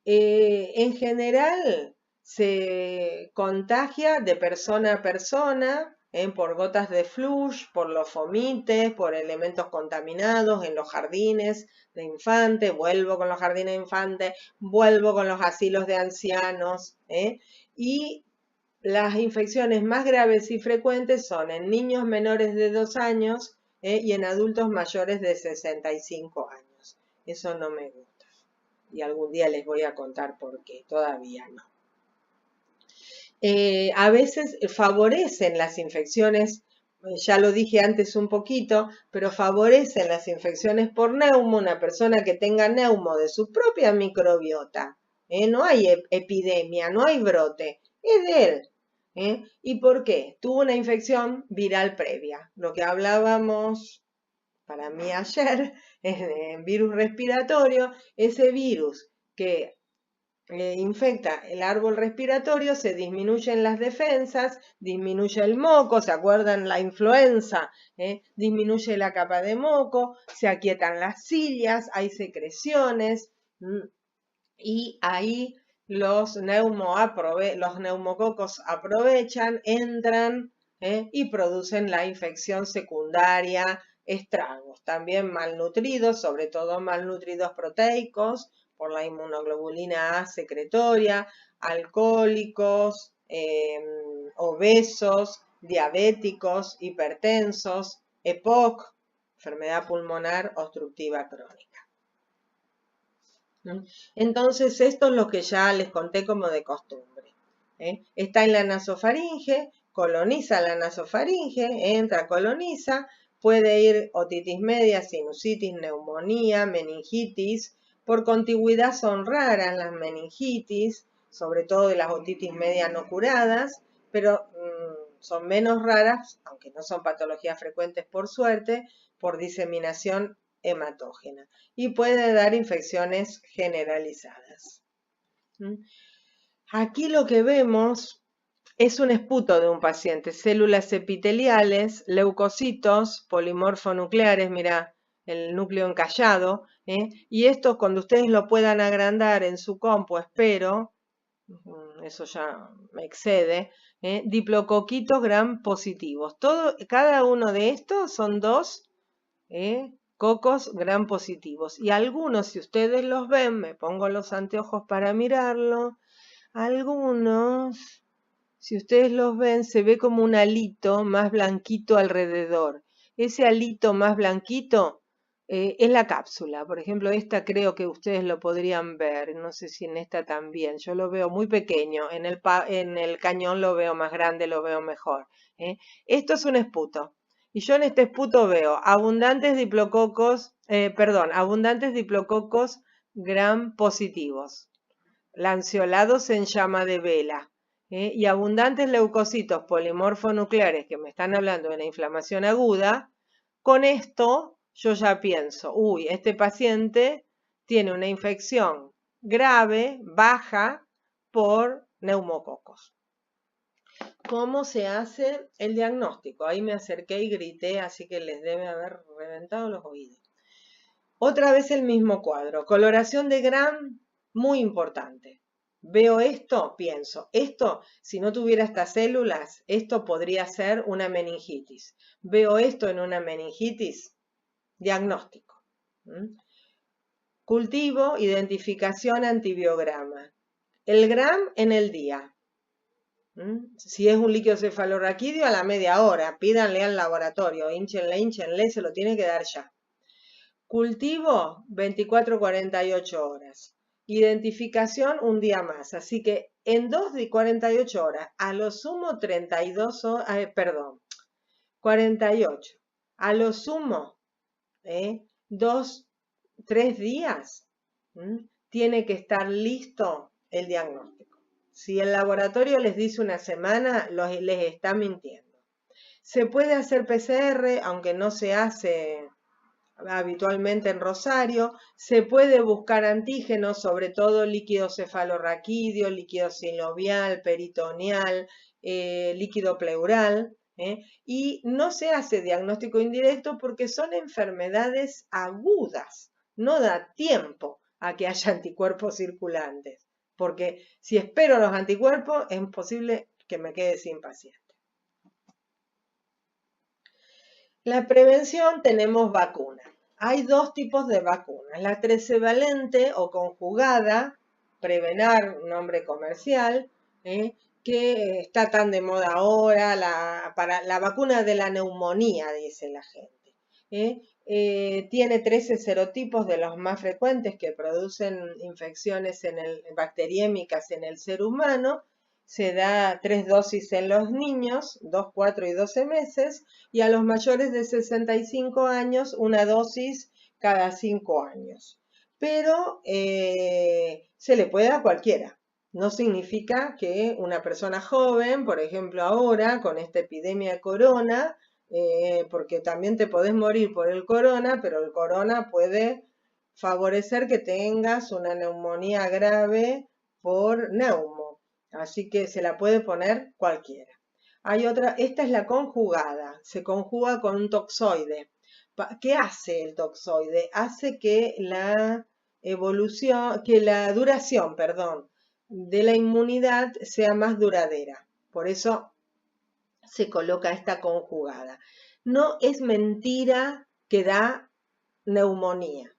En general se contagia de persona a persona, por gotas de flush, por los fomites, por elementos contaminados en los jardines de infantes, vuelvo con los jardines de infantes, vuelvo con los asilos de ancianos, y las infecciones más graves y frecuentes son en niños menores de 2 años y en adultos mayores de 65 años. Eso no me gusta. Y algún día les voy a contar por qué, todavía no. A veces favorecen las infecciones, ya lo dije antes un poquito, pero favorecen las infecciones por neumo, una persona que tenga neumo de su propia microbiota. No hay epidemia, no hay brote, es de él. ¿Y por qué? Tuvo una infección viral previa, lo que hablábamos para mí ayer, virus respiratorio, ese virus que infecta el árbol respiratorio, se disminuyen las defensas, disminuye el moco, ¿se acuerdan la influenza? Disminuye la capa de moco, se aquietan las cilias, hay secreciones y ahí los neumococos aprovechan, entran y producen la infección secundaria, estragos. También malnutridos, sobre todo malnutridos proteicos, por la inmunoglobulina A secretoria, alcohólicos, obesos, diabéticos, hipertensos, EPOC, enfermedad pulmonar obstructiva crónica. Entonces esto es lo que ya les conté como de costumbre. Está en la nasofaringe, coloniza la nasofaringe, entra, coloniza, puede ir otitis media, sinusitis, neumonía, meningitis. Por contigüidad son raras las meningitis, sobre todo de las otitis media no curadas, pero son menos raras, aunque no son patologías frecuentes por suerte, por diseminación hematógena y puede dar infecciones generalizadas. Aquí lo que vemos es un esputo de un paciente, células epiteliales, leucocitos, polimorfonucleares, mira el núcleo encallado, y esto cuando ustedes lo puedan agrandar en su compu, espero, eso ya me excede, diplocoquitos gram positivos. Cada uno de estos son dos cocos gram positivos. Y algunos, si ustedes los ven, me pongo los anteojos para mirarlo, algunos, si ustedes los ven, se ve como un alito más blanquito alrededor. Ese alito más blanquito es la cápsula. Por ejemplo, esta creo que ustedes lo podrían ver. No sé si en esta también. Yo lo veo muy pequeño. En el cañón lo veo más grande, lo veo mejor. Esto es un esputo. Y yo en este esputo veo abundantes diplococos gram positivos, lanceolados en llama de vela, y abundantes leucocitos polimorfonucleares que me están hablando de una inflamación aguda. Con esto yo ya pienso, uy, este paciente tiene una infección grave, baja, por neumococos. ¿Cómo se hace el diagnóstico? Ahí me acerqué y grité, así que les debe haber reventado los oídos. Otra vez el mismo cuadro. Coloración de Gram, muy importante. Veo esto, pienso, esto, si no tuviera estas células, esto podría ser una meningitis. Veo esto en una meningitis, diagnóstico. Cultivo, identificación, antibiograma. El Gram en el día. Si es un líquido cefalorraquídeo, a la media hora, pídanle al laboratorio, hinchenle, se lo tiene que dar ya. Cultivo, 24-48 horas. Identificación, un día más. Así que en 48 horas, a lo sumo 32 horas, 48. A lo sumo, 3 días, tiene que estar listo el diagnóstico. Si el laboratorio les dice una semana, les está mintiendo. Se puede hacer PCR, aunque no se hace habitualmente en Rosario. Se puede buscar antígenos, sobre todo líquido cefalorraquídeo, líquido sinovial, peritoneal, líquido pleural. Y no se hace diagnóstico indirecto porque son enfermedades agudas. No da tiempo a que haya anticuerpos circulantes. Porque si espero los anticuerpos, es posible que me quede sin paciente. La prevención, tenemos vacuna. Hay dos tipos de vacunas. La trivalente o conjugada, Prevenar, nombre comercial, que está tan de moda ahora, para la vacuna de la neumonía, dice la gente. Tiene 13 serotipos de los más frecuentes que producen infecciones bacteriémicas en el ser humano. Se da 3 dosis en los niños, 2, 4 y 12 meses, y a los mayores de 65 años una dosis cada 5 años. Pero se le puede dar a cualquiera. No significa que una persona joven, por ejemplo ahora con esta epidemia de corona, porque también te podés morir por el corona, pero el corona puede favorecer que tengas una neumonía grave por neumo. Así que se la puede poner cualquiera. Hay otra, esta es la conjugada, se conjuga con un toxoide. ¿Qué hace el toxoide? Hace que la duración, perdón, de la inmunidad sea más duradera. Por eso se coloca esta conjugada. No es mentira que da neumonía.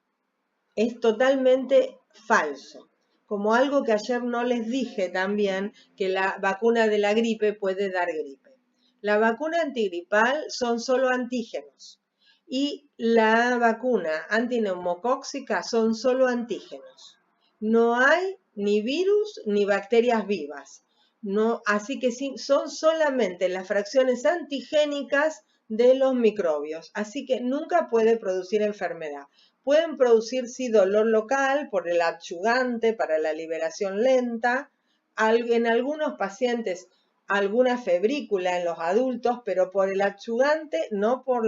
Es totalmente falso. Como algo que ayer no les dije también, que la vacuna de la gripe puede dar gripe. La vacuna antigripal son solo antígenos y la vacuna antineumocóxica son solo antígenos. No hay ni virus ni bacterias vivas. No, así que sí, son solamente las fracciones antigénicas de los microbios. Así que nunca puede producir enfermedad. Pueden producir sí dolor local por el adyuvante para la liberación lenta, en algunos pacientes alguna febrícula en los adultos, pero por el adyuvante, no por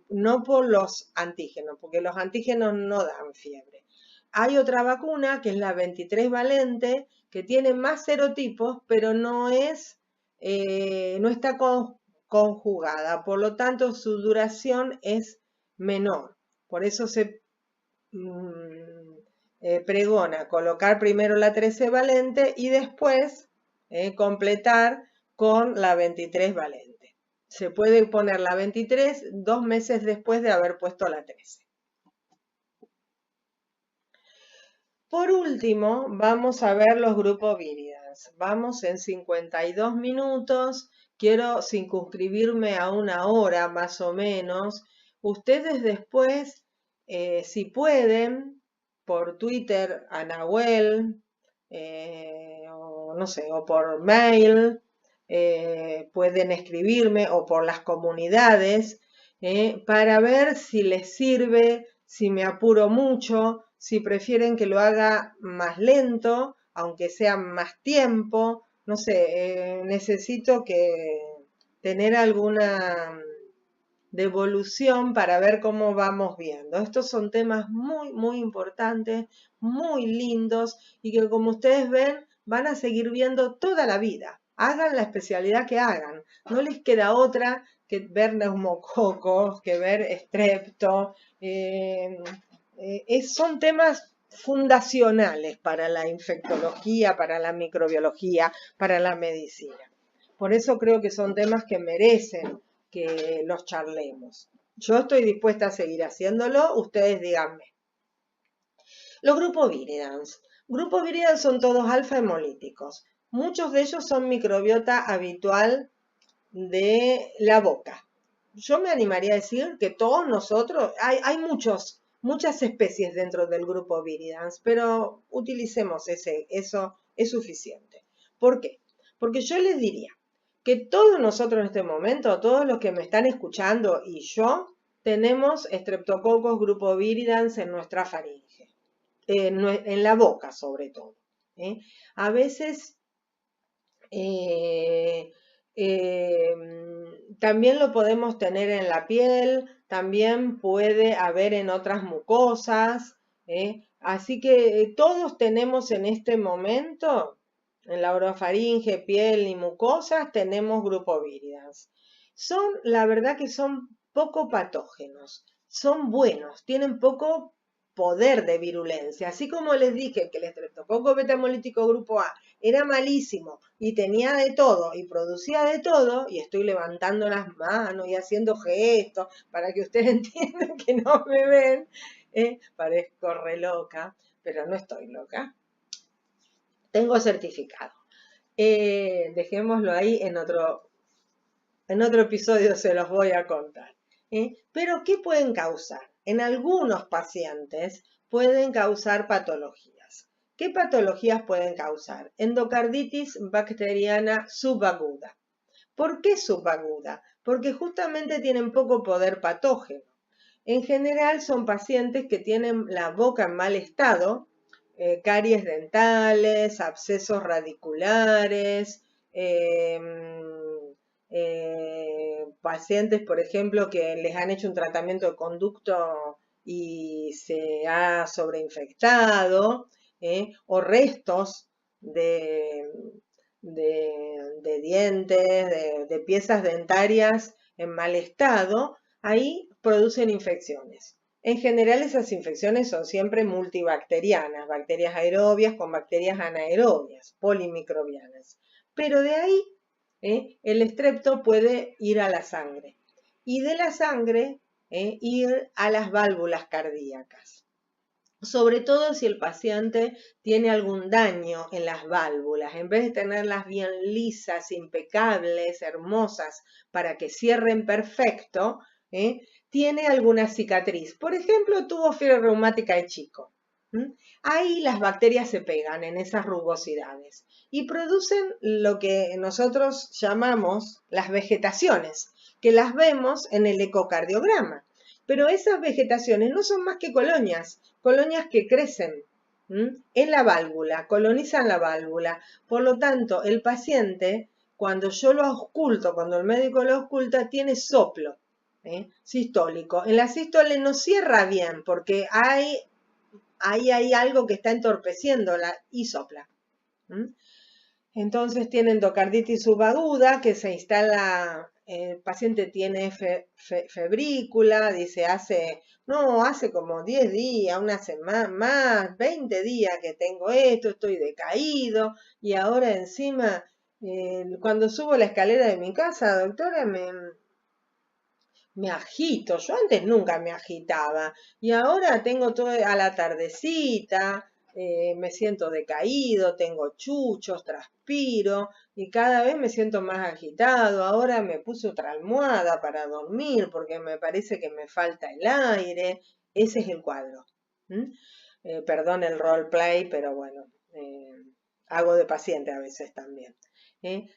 no por los antígenos, porque los antígenos no dan fiebre. Hay otra vacuna que es la 23 valente, que tiene más serotipos, pero no está conjugada, por lo tanto su duración es menor. Por eso se pregona colocar primero la 13 valente y después completar con la 23 valente. Se puede poner la 23 2 meses después de haber puesto la 13. Por último, vamos a ver los grupos víridas. Vamos en 52 minutos. Quiero circunscribirme a una hora más o menos. Ustedes después, si pueden, por Twitter a Nahuel, o no sé, o por mail, pueden escribirme o por las comunidades, para ver si les sirve, si me apuro mucho, si prefieren que lo haga más lento, aunque sea más tiempo, no sé, necesito tener alguna devolución para ver cómo vamos viendo. Estos son temas muy, muy importantes, muy lindos y que como ustedes ven van a seguir viendo toda la vida. Hagan la especialidad que hagan. No les queda otra que ver neumococos, que ver estrepto. Son temas fundacionales para la infectología, para la microbiología, para la medicina. Por eso creo que son temas que merecen que los charlemos. Yo estoy dispuesta a seguir haciéndolo, ustedes díganme. Los grupos viridans. Grupos viridans son todos alfa hemolíticos. Muchos de ellos son microbiota habitual de la boca. Yo me animaría a decir que todos nosotros, hay muchas especies dentro del grupo viridans, pero utilicemos eso es suficiente. ¿Por qué? Porque yo les diría que todos nosotros en este momento, todos los que me están escuchando y yo, tenemos Streptococcus grupo viridans en nuestra faringe, en la boca sobre todo. A veces también lo podemos tener en la piel, también puede haber en otras mucosas, así que todos tenemos en este momento, en la orofaringe, piel y mucosas, tenemos grupo viridans. La verdad que son poco patógenos, son buenos, tienen poco poder de virulencia. Así como les dije que el estreptococo beta hemolítico grupo A era malísimo y tenía de todo y producía de todo, y estoy levantando las manos y haciendo gestos para que ustedes entiendan que no me ven, parezco re loca, pero no estoy loca. Tengo certificado. Dejémoslo ahí, en otro episodio se los voy a contar. Pero ¿qué pueden causar? En algunos pacientes pueden causar patologías. ¿Qué patologías pueden causar? Endocarditis bacteriana subaguda. ¿Por qué subaguda? Porque justamente tienen poco poder patógeno. En general son pacientes que tienen la boca en mal estado, caries dentales, abscesos radiculares, pacientes, por ejemplo, que les han hecho un tratamiento de conducto y se ha sobreinfectado, o restos de, de dientes, de piezas dentarias en mal estado, ahí producen infecciones. En general esas infecciones son siempre multibacterianas, bacterias aerobias con bacterias anaerobias, polimicrobianas. Pero de ahí el estrepto puede ir a la sangre y de la sangre ir a las válvulas cardíacas. Sobre todo si el paciente tiene algún daño en las válvulas, en vez de tenerlas bien lisas, impecables, hermosas, para que cierren perfecto, tiene alguna cicatriz. Por ejemplo, tuvo fiebre reumática de chico. Ahí las bacterias se pegan en esas rugosidades y producen lo que nosotros llamamos las vegetaciones, que las vemos en el ecocardiograma. Pero esas vegetaciones no son más que colonias que crecen en la válvula, colonizan la válvula. Por lo tanto, el paciente, cuando yo lo ausculto, cuando el médico lo ausculta, tiene soplo sistólico. En la sístole no cierra bien porque ahí hay algo que está entorpeciéndola y sopla. Entonces tiene endocarditis subaguda que se instala, el paciente tiene febrícula, dice hace como 10 días, una semana más, 20 días que tengo esto, estoy decaído y ahora encima cuando subo la escalera de mi casa, doctora, me agito. Yo antes nunca me agitaba y ahora tengo todo a la tardecita. Me siento decaído, tengo chuchos, transpiro y cada vez me siento más agitado. Ahora me puse otra almohada para dormir porque me parece que me falta el aire. Ese es el cuadro. Perdón el roleplay, pero bueno, hago de paciente a veces también.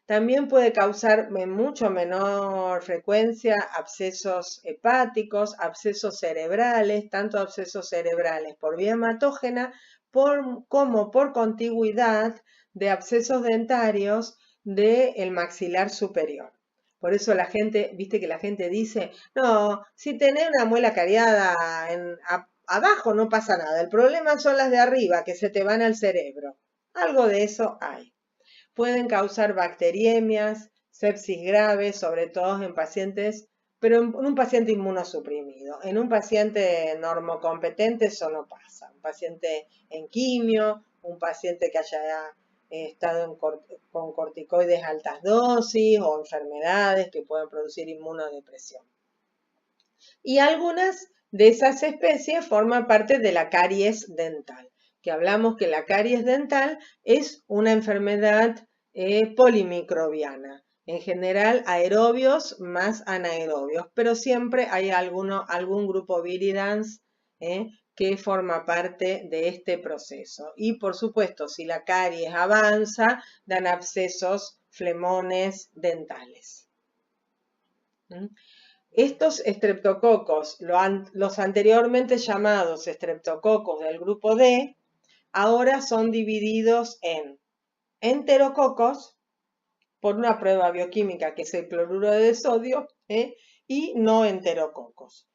También puede causar en mucho menor frecuencia abscesos hepáticos, abscesos cerebrales, tanto abscesos cerebrales por vía hematógena como por contigüidad de abscesos dentarios del maxilar superior. Por eso la gente, viste que la gente dice, no, si tenés una muela cariada abajo no pasa nada, el problema son las de arriba que se te van al cerebro. Algo de eso hay. Pueden causar bacteriemias, sepsis grave, sobre todo en pacientes, pero en un paciente inmunosuprimido. En un paciente normocompetente eso no pasa. Un paciente en quimio, un paciente que haya estado con corticoides altas dosis o enfermedades que pueden producir inmunodepresión. Y algunas de esas especies forman parte de la caries dental, que hablamos que la caries dental es una enfermedad polimicrobiana. En general, aerobios más anaerobios, pero siempre hay algún grupo viridans que forma parte de este proceso. Y por supuesto, si la caries avanza, dan abscesos, flemones dentales. Estos estreptococos, los anteriormente llamados estreptococos del grupo D, ahora son divididos en enterococos, por una prueba bioquímica que es el cloruro de sodio, y no enterococos.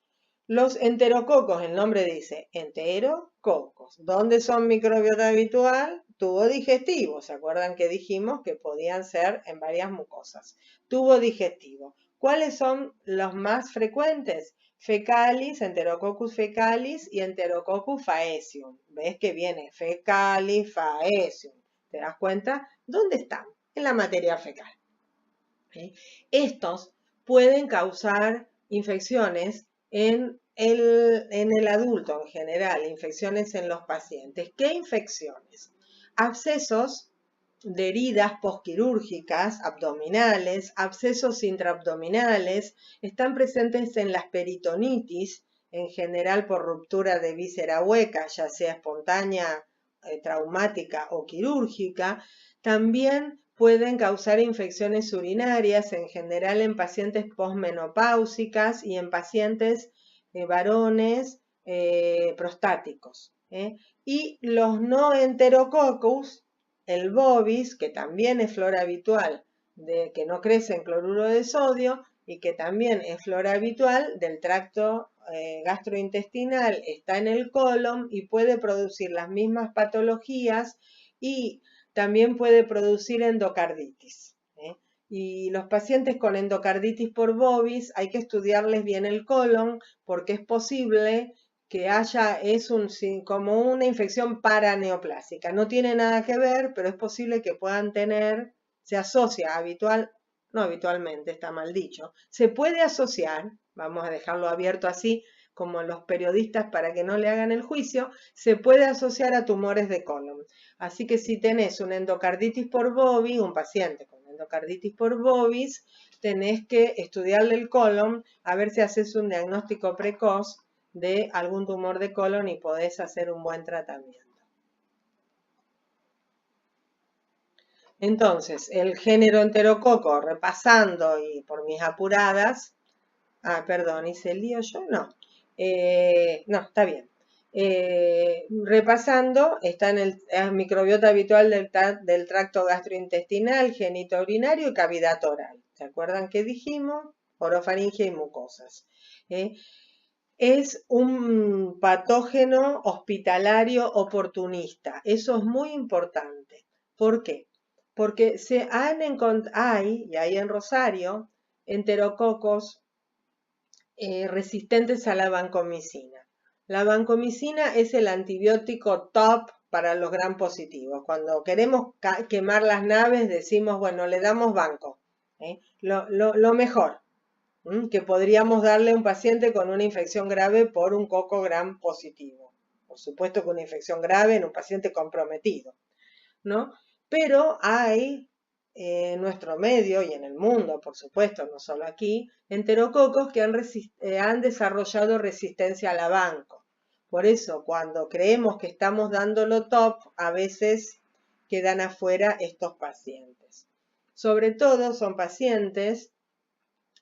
Los enterococos, el nombre dice enterococos. ¿Dónde son microbiota habitual? Tubo digestivo. ¿Se acuerdan que dijimos que podían ser en varias mucosas? Tubo digestivo. ¿Cuáles son los más frecuentes? Fecalis, Enterococcus fecalis y Enterococcus faecium. ¿Ves que viene fecalis, faecium? ¿Te das cuenta? ¿Dónde están? En la materia fecal. Estos pueden causar infecciones en el adulto en general, infecciones en los pacientes. ¿Qué infecciones? Abscesos de heridas posquirúrgicas, abdominales, abscesos intraabdominales, están presentes en las peritonitis, en general por ruptura de víscera hueca, ya sea espontánea, traumática o quirúrgica. También pueden causar infecciones urinarias, en general en pacientes posmenopáusicas y en pacientes varones prostáticos. Y los no enterococcus, el bovis, que también es flora habitual, que no crece en cloruro de sodio y que también es flora habitual del tracto gastrointestinal, está en el colon y puede producir las mismas patologías y también puede producir endocarditis. Y los pacientes con endocarditis por bovis hay que estudiarles bien el colon porque es posible que haya, como una infección paraneoplásica. No tiene nada que ver, pero es posible que puedan tener, se asocia no habitualmente, está mal dicho, se puede asociar, vamos a dejarlo abierto así, como los periodistas para que no le hagan el juicio, se puede asociar a tumores de colon. Así que si tenés una endocarditis por bovis, un paciente con endocarditis por bovis, tenés que estudiarle el colon a ver si haces un diagnóstico precoz de algún tumor de colon y podés hacer un buen tratamiento. Entonces, el género enterococo, repasando y por mis apuradas, perdón, ¿hice el lío yo? No, no, está bien. Repasando, está en el microbiota habitual del tracto gastrointestinal, genitourinario y cavidad oral. ¿Se acuerdan que dijimos? Orofaringe y mucosas. Es un patógeno hospitalario oportunista. Eso es muy importante. ¿Por qué? Porque y ahí en Rosario, enterococos resistentes a la vancomicina. La vancomicina es el antibiótico top para los gram positivos. Cuando queremos quemar las naves decimos, bueno, le damos vanco. Lo mejor que podríamos darle a un paciente con una infección grave por un coco gram positivo. Por supuesto que una infección grave en un paciente comprometido, ¿no? Pero hay en nuestro medio y en el mundo, por supuesto, no solo aquí, enterococos que han desarrollado resistencia a la vanco. Por eso, cuando creemos que estamos dándolo top, a veces quedan afuera estos pacientes. Sobre todo son pacientes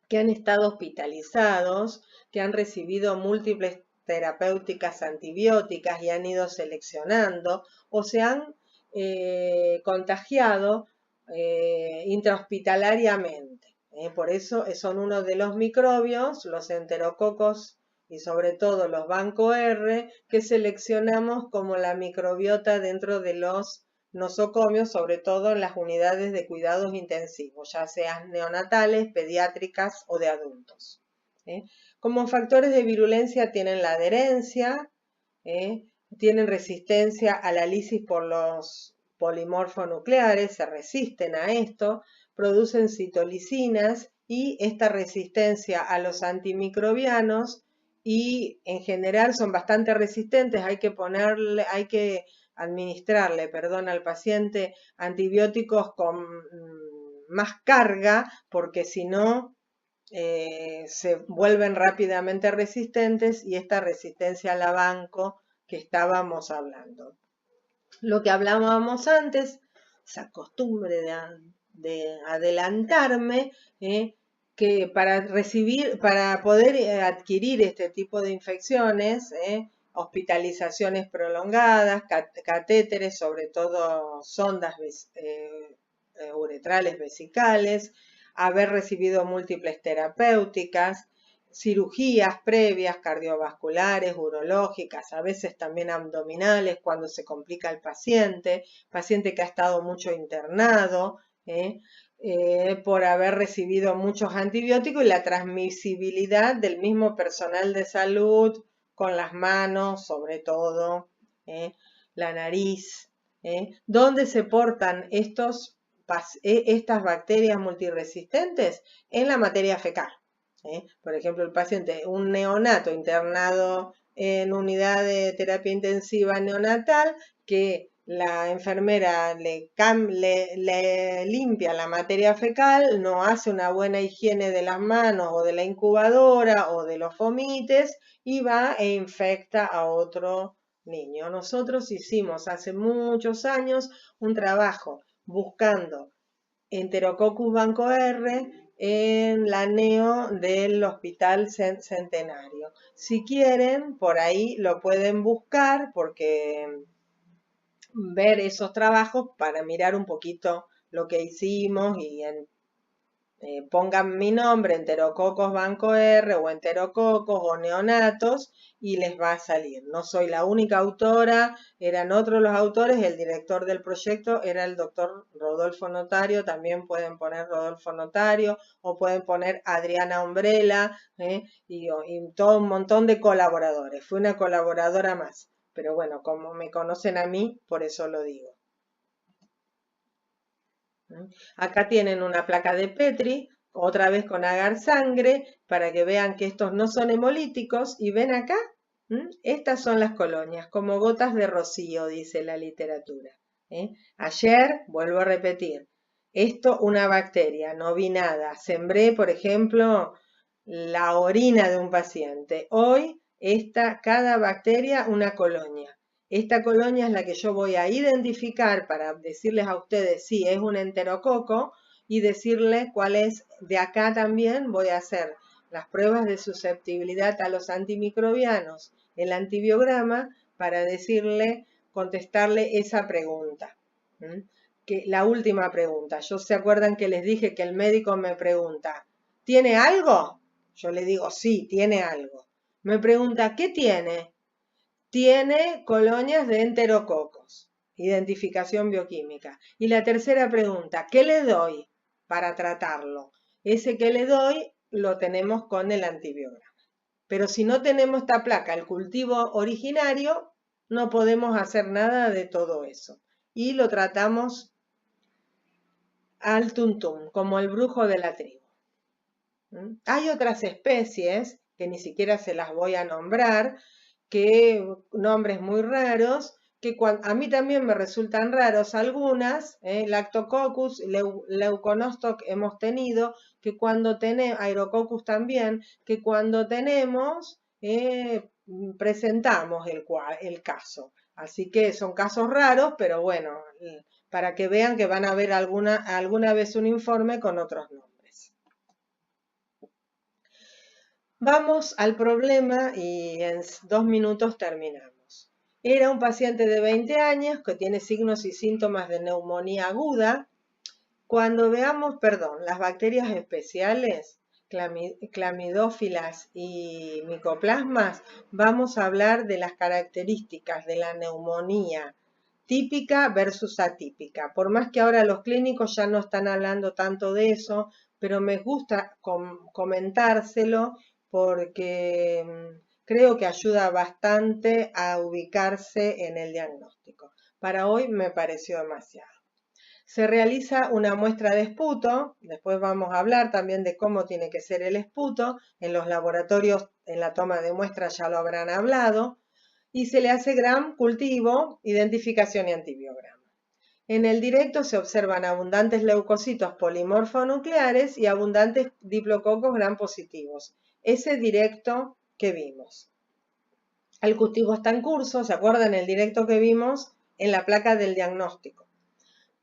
que han estado hospitalizados, que han recibido múltiples terapéuticas antibióticas y han ido seleccionando o se han contagiado intrahospitalariamente. Por eso son uno de los microbios, los enterococos y sobre todo los banco R, que seleccionamos como la microbiota dentro de los nosocomios, sobre todo en las unidades de cuidados intensivos, ya sean neonatales, pediátricas o de adultos. Como factores de virulencia tienen la adherencia, tienen resistencia a la lisis por los polimorfonucleares, se resisten a esto, producen citolicinas y esta resistencia a los antimicrobianos y en general son bastante resistentes, hay que administrarle, al paciente antibióticos con más carga porque si no se vuelven rápidamente resistentes y esta resistencia a la vanco que estábamos hablando. Lo que hablábamos antes, esa costumbre de adelantarme, que para poder adquirir este tipo de infecciones, hospitalizaciones prolongadas, catéteres, sobre todo sondas uretrales vesicales, haber recibido múltiples terapéuticas, cirugías previas cardiovasculares, urológicas, a veces también abdominales cuando se complica el paciente que ha estado mucho internado, por haber recibido muchos antibióticos y la transmisibilidad del mismo personal de salud con las manos, sobre todo, la nariz, ¿dónde se portan estas bacterias multiresistentes? En la materia fecal. Por ejemplo, el paciente, un neonato internado en unidad de terapia intensiva neonatal, que la enfermera le limpia la materia fecal, no hace una buena higiene de las manos o de la incubadora o de los fomites y va e infecta a otro niño. Nosotros hicimos hace muchos años un trabajo buscando Enterococcus banco R en la neo del Hospital Centenario. Si quieren, por ahí lo pueden buscar porque ver esos trabajos para mirar un poquito lo que hicimos y pongan mi nombre, Enterococos Banco R o Enterococos o neonatos y les va a salir. No soy la única autora, eran otros los autores, el director del proyecto era el doctor Rodolfo Notario, también pueden poner Rodolfo Notario o pueden poner Adriana Umbrella y todo un montón de colaboradores. Fui una colaboradora más, pero bueno, como me conocen a mí, por eso lo digo. Acá tienen una placa de Petri, otra vez con agar sangre, para que vean que estos no son hemolíticos. Y ven acá, estas son las colonias, como gotas de rocío, dice la literatura. Ayer, vuelvo a repetir, esto una bacteria, no vi nada. Sembré, por ejemplo, la orina de un paciente. Hoy, cada bacteria una colonia. Esta colonia es la que yo voy a identificar para decirles a ustedes si es un enterococo y decirles cuál es. De acá también voy a hacer las pruebas de susceptibilidad a los antimicrobianos, el antibiograma, para decirle, contestarle esa pregunta. Que la última pregunta. ¿Se acuerdan que les dije que el médico me pregunta, ¿tiene algo? Yo le digo, sí, tiene algo. Me pregunta, ¿qué tiene? Tiene colonias de enterococos, identificación bioquímica. Y la tercera pregunta, ¿qué le doy para tratarlo? Ese que le doy lo tenemos con el antibiograma. Pero si no tenemos esta placa, el cultivo originario, no podemos hacer nada de todo eso. Y lo tratamos al tuntum, como el brujo de la tribu. Hay otras especies, que ni siquiera se las voy a nombrar, que nombres muy raros, que a mí también me resultan raros algunas, Lactococcus, Leuconostoc hemos tenido, que cuando tenemos, Aerococcus también, que cuando tenemos, presentamos el caso. Así que son casos raros, pero bueno, para que vean que van a ver alguna vez un informe con otros nombres. Vamos al problema y en 2 minutos terminamos. Era un paciente de 20 años que tiene signos y síntomas de neumonía aguda. Cuando veamos, las bacterias especiales, clamidófilas y micoplasmas, vamos a hablar de las características de la neumonía típica versus atípica. Por más que ahora los clínicos ya no están hablando tanto de eso, pero me gusta comentárselo porque creo que ayuda bastante a ubicarse en el diagnóstico. Para hoy me pareció demasiado. Se realiza una muestra de esputo, después vamos a hablar también de cómo tiene que ser el esputo, en los laboratorios en la toma de muestras ya lo habrán hablado, y se le hace gram cultivo, identificación y antibiograma. En el directo se observan abundantes leucocitos polimorfonucleares y abundantes diplococos gram positivos. Ese directo que vimos. El cultivo está en curso, ¿se acuerdan el directo que vimos en la placa del diagnóstico?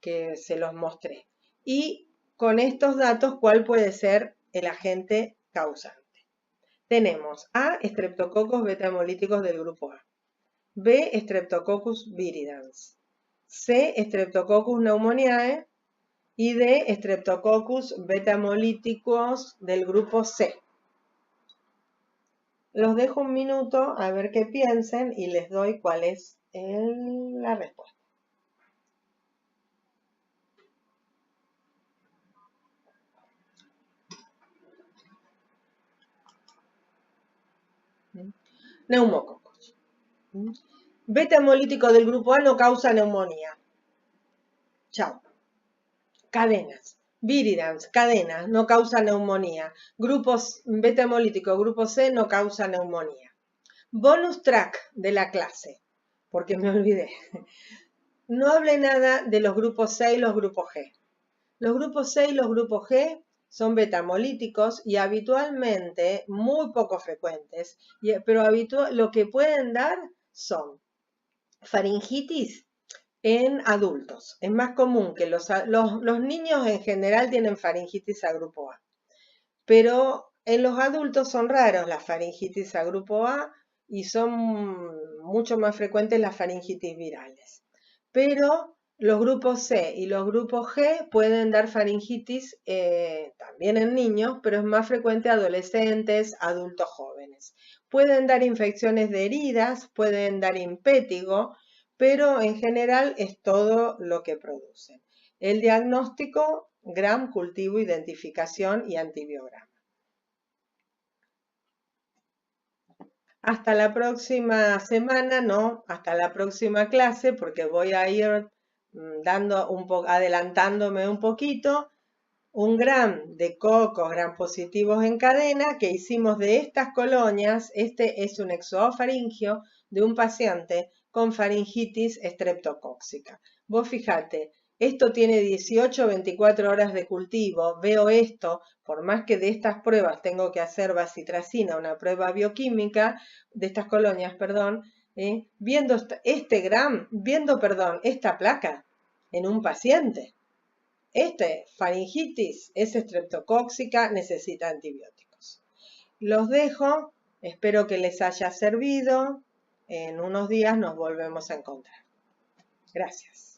Que se los mostré. Y con estos datos, ¿cuál puede ser el agente causante? Tenemos A, Streptococcus beta-hemolíticos del grupo A. B, Streptococcus viridans. C, Streptococcus pneumoniae. Y D, Streptococcus beta-hemolíticos del grupo C. Los dejo un minuto a ver qué piensen y les doy cuál es la respuesta. Neumococos. Beta hemolítico del grupo A no causa neumonía. Chao. Cadenas. Viridans, cadenas, no causa neumonía. Grupos beta hemolítico, grupo C, no causa neumonía. Bonus track de la clase, porque me olvidé. No hablé nada de los grupos C y los grupos G. Los grupos C y los grupos G son betamolíticos y habitualmente muy poco frecuentes, pero lo que pueden dar son faringitis en adultos. Es más común que los niños en general tienen faringitis a grupo A, pero en los adultos son raros las faringitis a grupo A y son mucho más frecuentes las faringitis virales. Pero los grupos C y los grupos G pueden dar faringitis también en niños, pero es más frecuente en adolescentes, adultos jóvenes. Pueden dar infecciones de heridas, pueden dar impétigo, pero en general es todo lo que producen. El diagnóstico, Gram, cultivo, identificación y antibiograma. Hasta la próxima semana, no, hasta la próxima clase, porque voy a ir adelantándome un poquito. Un gram de cocos gram positivos en cadena que hicimos de estas colonias. Este es un exofaringio de un paciente con faringitis estreptocóxica. Vos fíjate, esto tiene 18 24 horas de cultivo. Veo esto, por más que de estas pruebas tengo que hacer bacitracina, una prueba bioquímica de estas colonias, perdón, viendo esta placa en un paciente. Faringitis es estreptocóxica, necesita antibióticos. Los dejo, espero que les haya servido. En unos días nos volvemos a encontrar. Gracias.